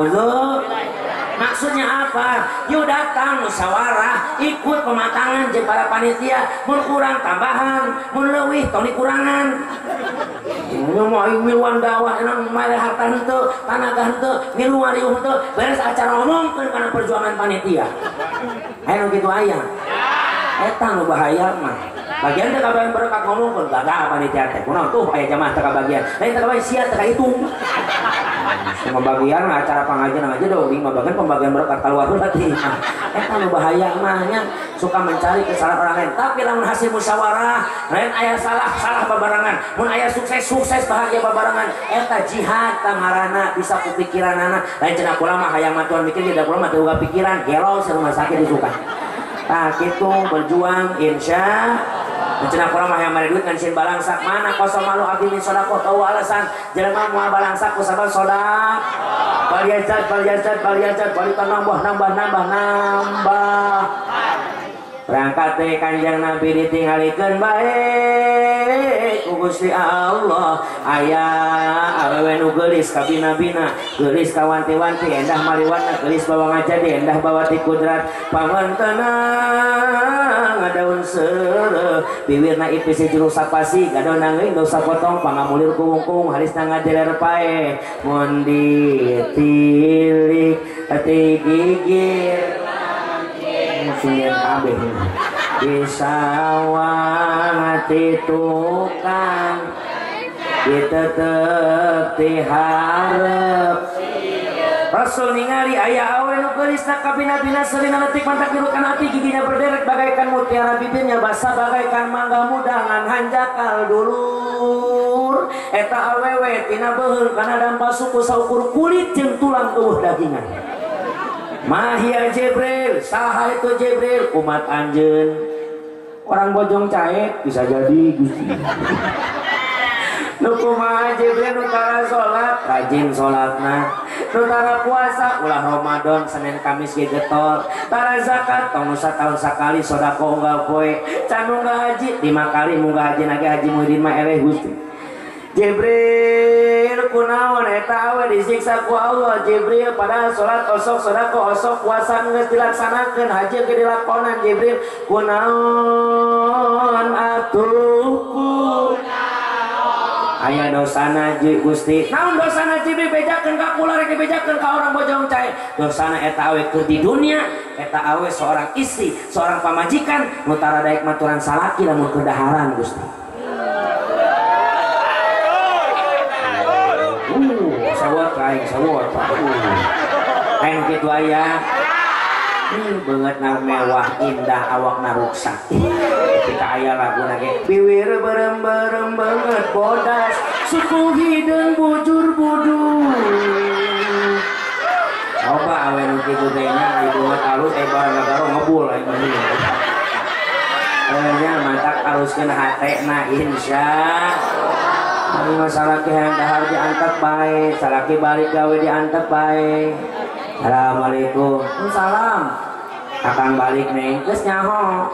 maksudnya apa? Yuk datang musyawarah ikut pematangan jeung para panitia mun kurang tambahan mun leuwih tong dikurangan nya mah miluan dakwah enak mere harta henteu tanaga henteu milu ngariung henteu beres acara ngomongkeun kana perjuangan panitia aya nu kitu aya eta nu bahaya mah bagian teh kabagian berkat ngomong pun gagal panitia teh kunaon tuh aya jamaah teh kabagian lain teh kabagian sia teh hitung sama bagian acara pengajian aja dong lima bagian pembagian berkat keluar berarti eta nu bahaya mahnya suka mencari kesalahan orang lain tapi lamun hasil musyawarah lain aya salah babarangan mun aya sukses bahagia babarangan eta jihad tangarana bisa kupikiranana lain cenah kula mah hayang matuan mikir tidak kula mah teu pikiran gelo rumah sakit disuka nah gitu berjuang insya cenah kurang mah yang mari duit ngan sin balangsak mana kosong malu abdi min sodako tahu alasan jelema moal balangsak ku sabab sodak balikan nambah berangkat teh kanjeng Nabi ditinggalikeun bae ku Gusti Allah aya awewe nu geulis ka bina-bina geulis ka wanti-wanti endah maliwanna geulis bawa ngajadi endah bawa ti kudrat pamantenna ngadaun seureuh bibirna ipis juru sapasi gadoh nanging dosa potong pangamulir kuungkung harisna ngajeler pae mun ditilik ti gigir singen kabeh disawang ti tukang ditetep ti hareup Rasul ningali aya awe nu geulisna ka bina-bina seulina leutik mantak dirukan api giginya berderet bagaikan mutiara bibirnya basah bagaikan mangga muda ngan hanjakal dulur eta awewe tina beheul kana dampa suku saukur kulit jeung tulang eueuh dagingan Mahia Jibril, saha itu Jibril? Umat anjeun. Orang bojong caek bisa jadi Gusti. Nu kumaha Jibril nu tara salat, rajin salatna. Nu tara puasa ulah Ramadan Senin Kamis ge getol. Tara zakat tong satahun sakali sedekah unggal poe. Can munggah haji 5 kali munggah haji nage haji muhyiddin mah eleh Gusti. Jibril kunaon eta awe disiksa ku Allah Jibril padahal salat osok sedekah osok puasa geus dilaksanakeun haji ge dilakonan Jibril kunaon atuh aya dosana ji Gusti naon dosana Jibril bejakeun ka kula rek bejakeun ka orang bojong cae dosana eta awe keur di dunia eta awe seorang istri seorang pamajikan nu tara daek maturan salaki lamun kedaharan Gusti sawot kain kitu aya banget na mewah indah awakna ruksak ketika aya lagu lagi biwir berem banget bodas suku hideung bujur budu coba awe nu kitu teh nya ibu alus barang garo ngebul aing mah nya mantak aluskeun hatena insyaallah Ari masalah ke yang dahar diantep bae, salaki balik gawe diantep bae. Assalamualaikum. Salam. Akang balik nih, geus nyaho.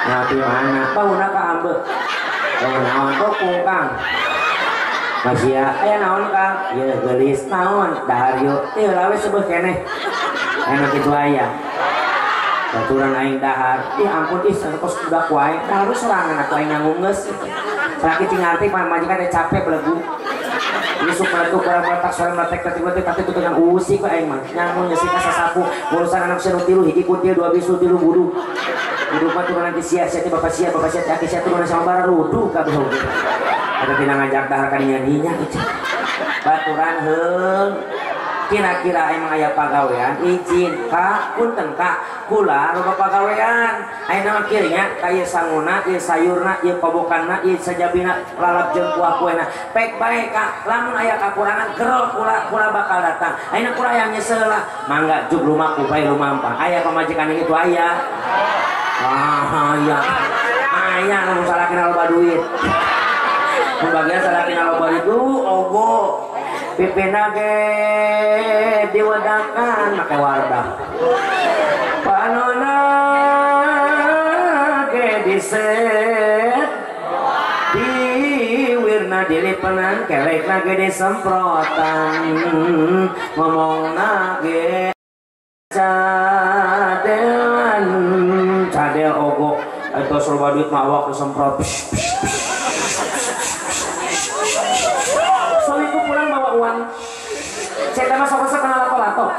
Ngapi mana? Bauna ka ambe. Naon kok kungkang. Masih aya naon Kang? Ye geulis naon? Dahar yeuh. Teu lawe sebeuh keneh. Anu kitu aya. Baturan aing dahar. Ih ampun ih kos budak wae. Harus sorangan aku aing ngangunggeus. Laki cingarti majikan ada capek belegu ini suka meletup barang meletak sore meletek tapi itu dengan usik kok aing mah nyamun nyesik sasapu urusan anak senu tilu hiji kutil 2 bisu tilu budu mah turunan ti sia bapak sia aki sia turunan sama bara rudu kabeh ada tina ngajak dahar ka dinya baturan heung kira-kira emang aya pagawean izin ka punten ka kula loba pagawean ayeuna mah kieu nya ka ieu sanguna ieu sayurna ieu kobokanna ieu sajabina lalap jeung kuah kuena pek bae ka lamun aya kakurangan gerol kula bakal datang ayeuna kula yang nyesel lah mangga jug lumaku bae lumampah aya pamajikan itu aya aya nu salakina loba duit mun bagian salakina loba itu ogo pipina ge diwadakan make wardah panona ge diset diwirna dilipenan kelekna ge disemprotan ngomongna ge cadel ogo eta serba duit mah awak disemprot soalnya pulang bawa uang saya tak masuk kenal lato-lato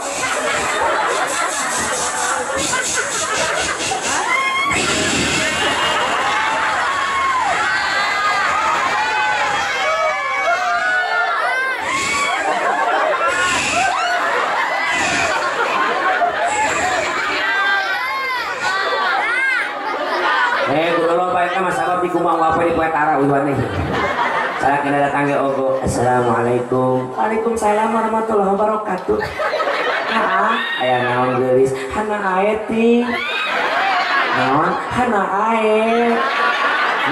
mau apa di Puetara ujuan nih. Salah kena datang ke ogo. Assalamualaikum. Waalaikumsalam warahmatullahi wabarakatuh. Ayah naon gelis. Hana aeti. Naon? Hana aet.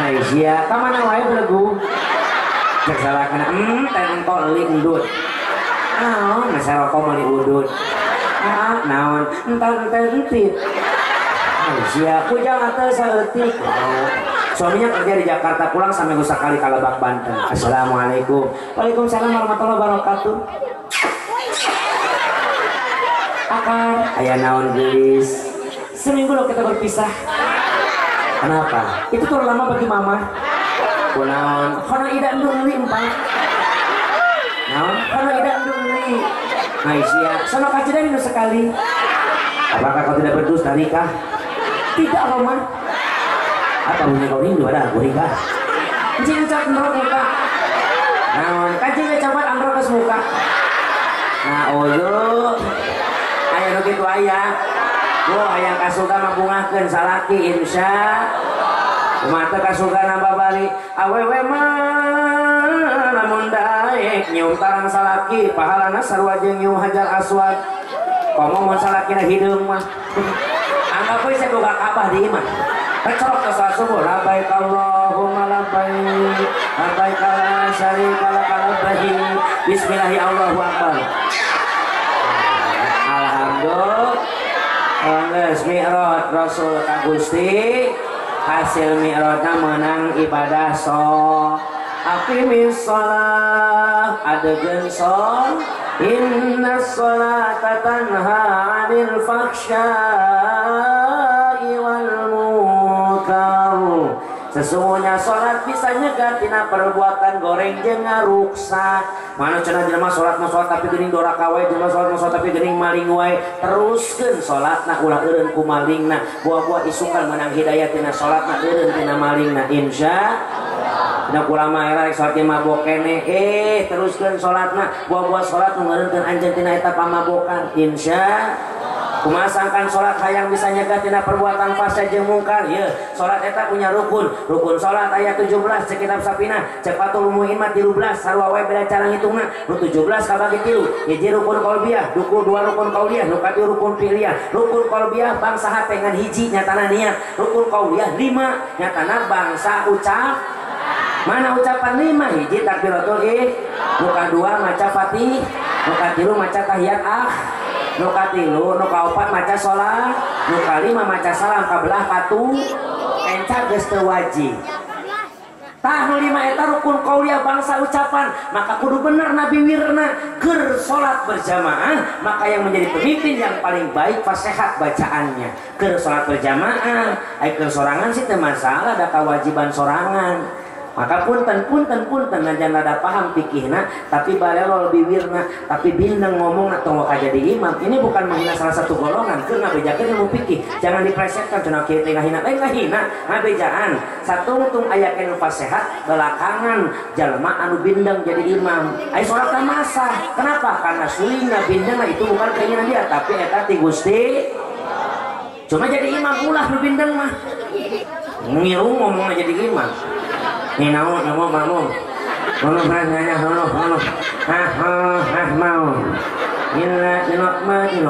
Malaysia. Kamana wae belegu. Cek salah kena. Tentol li udut. Naon? Masalah kau mali udut. Naon? Entit. Malaysia. Kujang atau saeutik. Suaminya kerja di Jakarta, pulang sampai sekali ke Lebak Banten. Assalamualaikum. Waalaikumsalam warahmatullahi wabarakatuh. Akang, ayah naon gelis. Seminggu lo kita berpisah. Kenapa? Itu terlalu lama bagi mama. Kunaon? Kono ida ndungli empang. Naon? Kono ida ndungli. Malaysia. Sono kacida minum sekali. Apakah kau tidak berdusta nikah? Tidak, Roman. Apa bunyi kau rindu ada aku nikah? Cing cok ndrok muka. Naon? Kacing coba androk ke muka. Nah, oyo. Aya nu kitu aya. Wo hayang kasuga mabungahkeun salaki insya. Kumaha kasuga nambah balik awewe mah lamun daek nyium tarang salaki pahalana sarua jeung nyium hajar aswad. Komo mun salakina hideung mah. Anggap we saya boga Ka'bah di imah. Kecorok ke salat subuh labbaik Allahumma labbaik labbaik la syarika lak labbaik bismillahi Allahu akbar. Alhamdulillah. Geus mi'raj Rasul ka Gusti hasil mi'rajna menang ibadah aqimis shalah adegeun shol inna sholata tanha 'anil fahsya'i wal munkar. Sesungguhnya sholat bisa nyegah tina perbuatan goreng jeung ngaruksa. Mana cenah jelema sholat mah sholat tapi geuning doraka wae, jelema sholat mah sholat tapi geuning maling wae. Teruskeun sholatna ulah eureun ku malingna. Buah-buah isukan menang hidayah tina sholatna eureun tina malingna insyaallah. Dina ulama era rek sholat mabok kene teruskeun sholatna buah-buah sholat nu ngeureunkeun anjeun tina eta pamabokan insyaallah. Kumaha sangkan sholat hayang bisa nyegah tina perbuatan fahsya jeung mungkar. Ieu sholat eta punya rukun sholat ayat 17 cek kitab Sapina cek Fathul Mu'in 13 sarua wae beda cara ngitungna. Nu 17 kabagi 3 hiji rukun qalbiyah, dua rukun qauliyah, nu katilu rukun fi'liyah. Rukun qalbiyah bangsa hate ngan hiji nyatana niat, rukun qauliyah 5 nyatana bangsa ucap. Mana ucapan 5 hiji takbiratul ihram, nu kadua maca Fatih, nu katilu maca tahiyat nu katilu nu kaopat maca sholat, nu kalima maca salam kabelah katu encar geus teu wajib. Tah nu 5 eta rukun qauliyah bangsa ucapan, maka kudu bener Nabi wirna keur salat berjamaah, maka yang menjadi pemimpin yang paling baik fasihat bacaannya. Keur salat berjamaah, ai keur sorangan sih teu masalah, ada kewajiban sorangan. Maka punten najan rada paham fikihna tapi balelo lebih wirna tapi bindeng ngomongna tong ka jadi imam. Ini bukan menghina salah satu golongan, keur ngabejakeun ilmu fikih. Jangan dipresetkan cenah kieu teh ngahina, lain ngahina, ngabejaan. Satungtung aya kenu fasihat belakangan jalma anu bindeng jadi imam. Ai salat masa. Kenapa? Karena sulingna bindeng itu bukan keinginan dia tapi eta ti Gusti. Cuma jadi imam ulah nu bindeng mah. Ngiru ngomongna jadi imam. Ni naon makmum nanya mau illa ilahi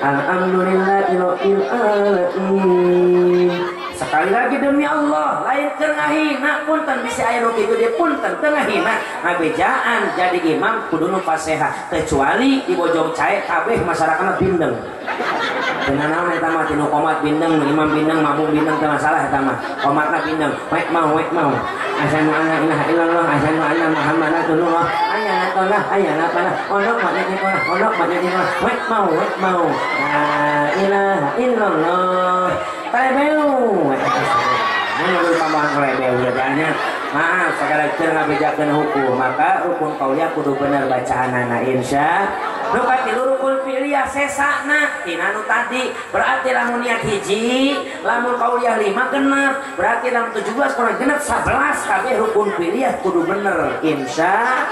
alhamdulillahil alamin. Sekali lagi demi Allah lain keur ngahina punten bisi aya nu kitu dia punten teu ngahina ngabejaan jadi imam kudu nu fasihah kecuali di bojong cae kabeh masyarakatna bindeng. Dengan naon eta mah tinu qomat bindeng, imam bindeng, makmum bindeng teu masalah eta mah. Qomatna bindeng, wek mau. Asyhadu an la ilaha illallah, asyhadu anna Muhammadan rasulullah. Ayana tollah, ayana panah. Ondok badhe dikolah, wek mau. La ilaha illallah. Kalebeu. Menurut tambahan kalebeu jadinya. Maaf, segala keur ngabejakeun hukum, maka rukun qauliyah kudu bener bacaanana insyaallah. Nu katilu rukun fi'liyah sesana tina nu tadi berarti lamun niat hiji lamun qauliyah 5 genep berarti lamun 17 kurang genep 11 kabeh rukun fi'liyah kudu bener insyaallah.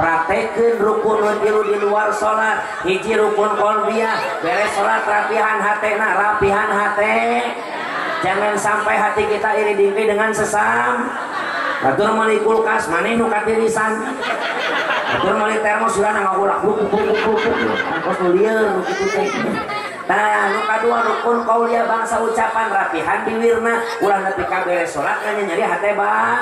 Praktekeun rukun nu tilu di luar salat hiji rukun qalbiyah beres salat rapihan hatena rapihan hate Jangan sampai hati kita iri dengki dengan sesam. Batur meuli kulkas maneh nu katirisan. Batur meuli termos urang ngagolak angkos nu lieur nu kitu teh. Nah, nu kadua rukun qauliyah bangsa ucapan rapihan diwirna ulah nepi ka beres salat nya nyeri hate ba.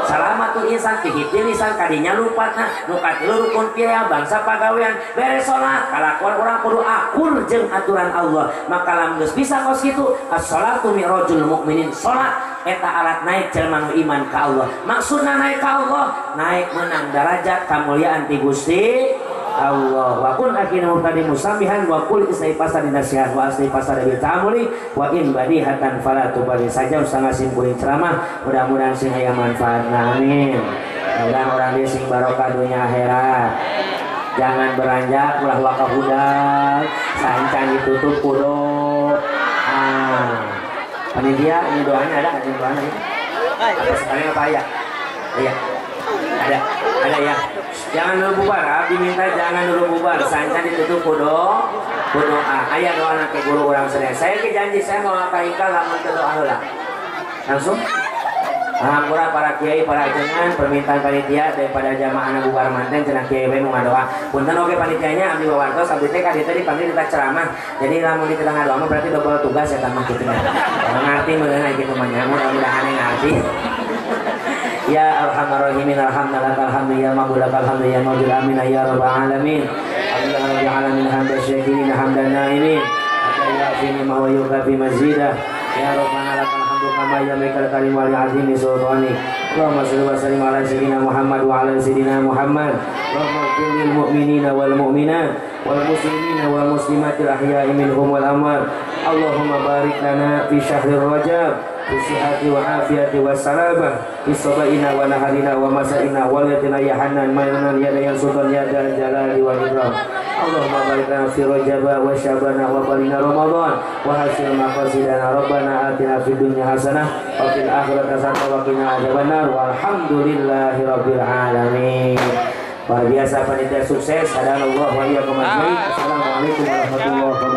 Salamatul insan fi lisan kadinya lupatna. Nu katilu rukun piaya bangsa pagawean beres salat kalakuan urang kudu akur jeung aturan Allah. Maka lamun geus bisa kos kitu as-shalatu mi'rajul mukminin. Salat eta alat naik jelema nu iman ka Allah. Maksudna naik ka Allah, naik menang derajat kamuliaan ti Gusti Allah. Wa kun akhina murtadi musamihan wa kul isnai pasar dinasihat wa asli pasar dari ta'amuli wa in badihatan fala tubali saja usah ngasimpulin ceramah. Mudah-mudahan sing aya manfaatna amin. Mudah-mudahan orang dia sing barokah dunia akhirat. Jangan beranjak ulah wakaf budak sancan ditutup kudu. Panitia ini doanya ada nggak doanya ini? Ada sekali apa ya? Iya. Ada ya. Jangan dulu bubar, abdi minta jangan dulu bubar. Sancan ditutup kudu aya doa ke guru orang sedaya. Saya ke janji saya mau ngakaikal lamun teu doa heula. Langsung Alhamdulillah para kiai, para ajengan, permintaan panitia daripada jamaah anak bubar manten cenah kiai we nu ngadoa. Punten oge panitianya abdi wawartos abdi teh ka dieu dipanggil kita ceramah. Jadi lamun di tengah doa berarti double tugas ya mah kitu nya. Ngarti meunang kitu mah nya mudah-mudahan ngarti. Ya arhamar rahimin alhamdulillah alhamdulillah mabulakal hamdu ya maulil amin ya rabbal alamin. Alhamdulillah rabbil alamin hamdan syakirin hamdan naimin. Ya fini ma wa yukafi mazidah. Ya rabbana lakal hamdu kama yamlikal karim wal azim sultani. Allahumma shalli wa sallim ala sayyidina Muhammad wa ala sayyidina Muhammad. Allahumma ighfir lil mu'minina wal mu'minat wal muslimina wal muslimatil ahya'i minhum wal amwat. Allahumma barik lana fi syahrir Rajab. Bisihati wa afiyati wa salamah Bisobaina wa naharina wa masaina Waliyatina ya hanan mainan ya dayan sultan ya dal jalali wal ikram. Allahumma balikna fi rajaba wa syabana wa balina Ramadan wa hasil maqasidana Rabbana atina fid dunya hasanah wa fil akhirati hasanah wa qina adzabannar walhamdulillahi rabbil alamin. Luar biasa panitia sukses. Assalamualaikum warahmatullahi wabarakatuh.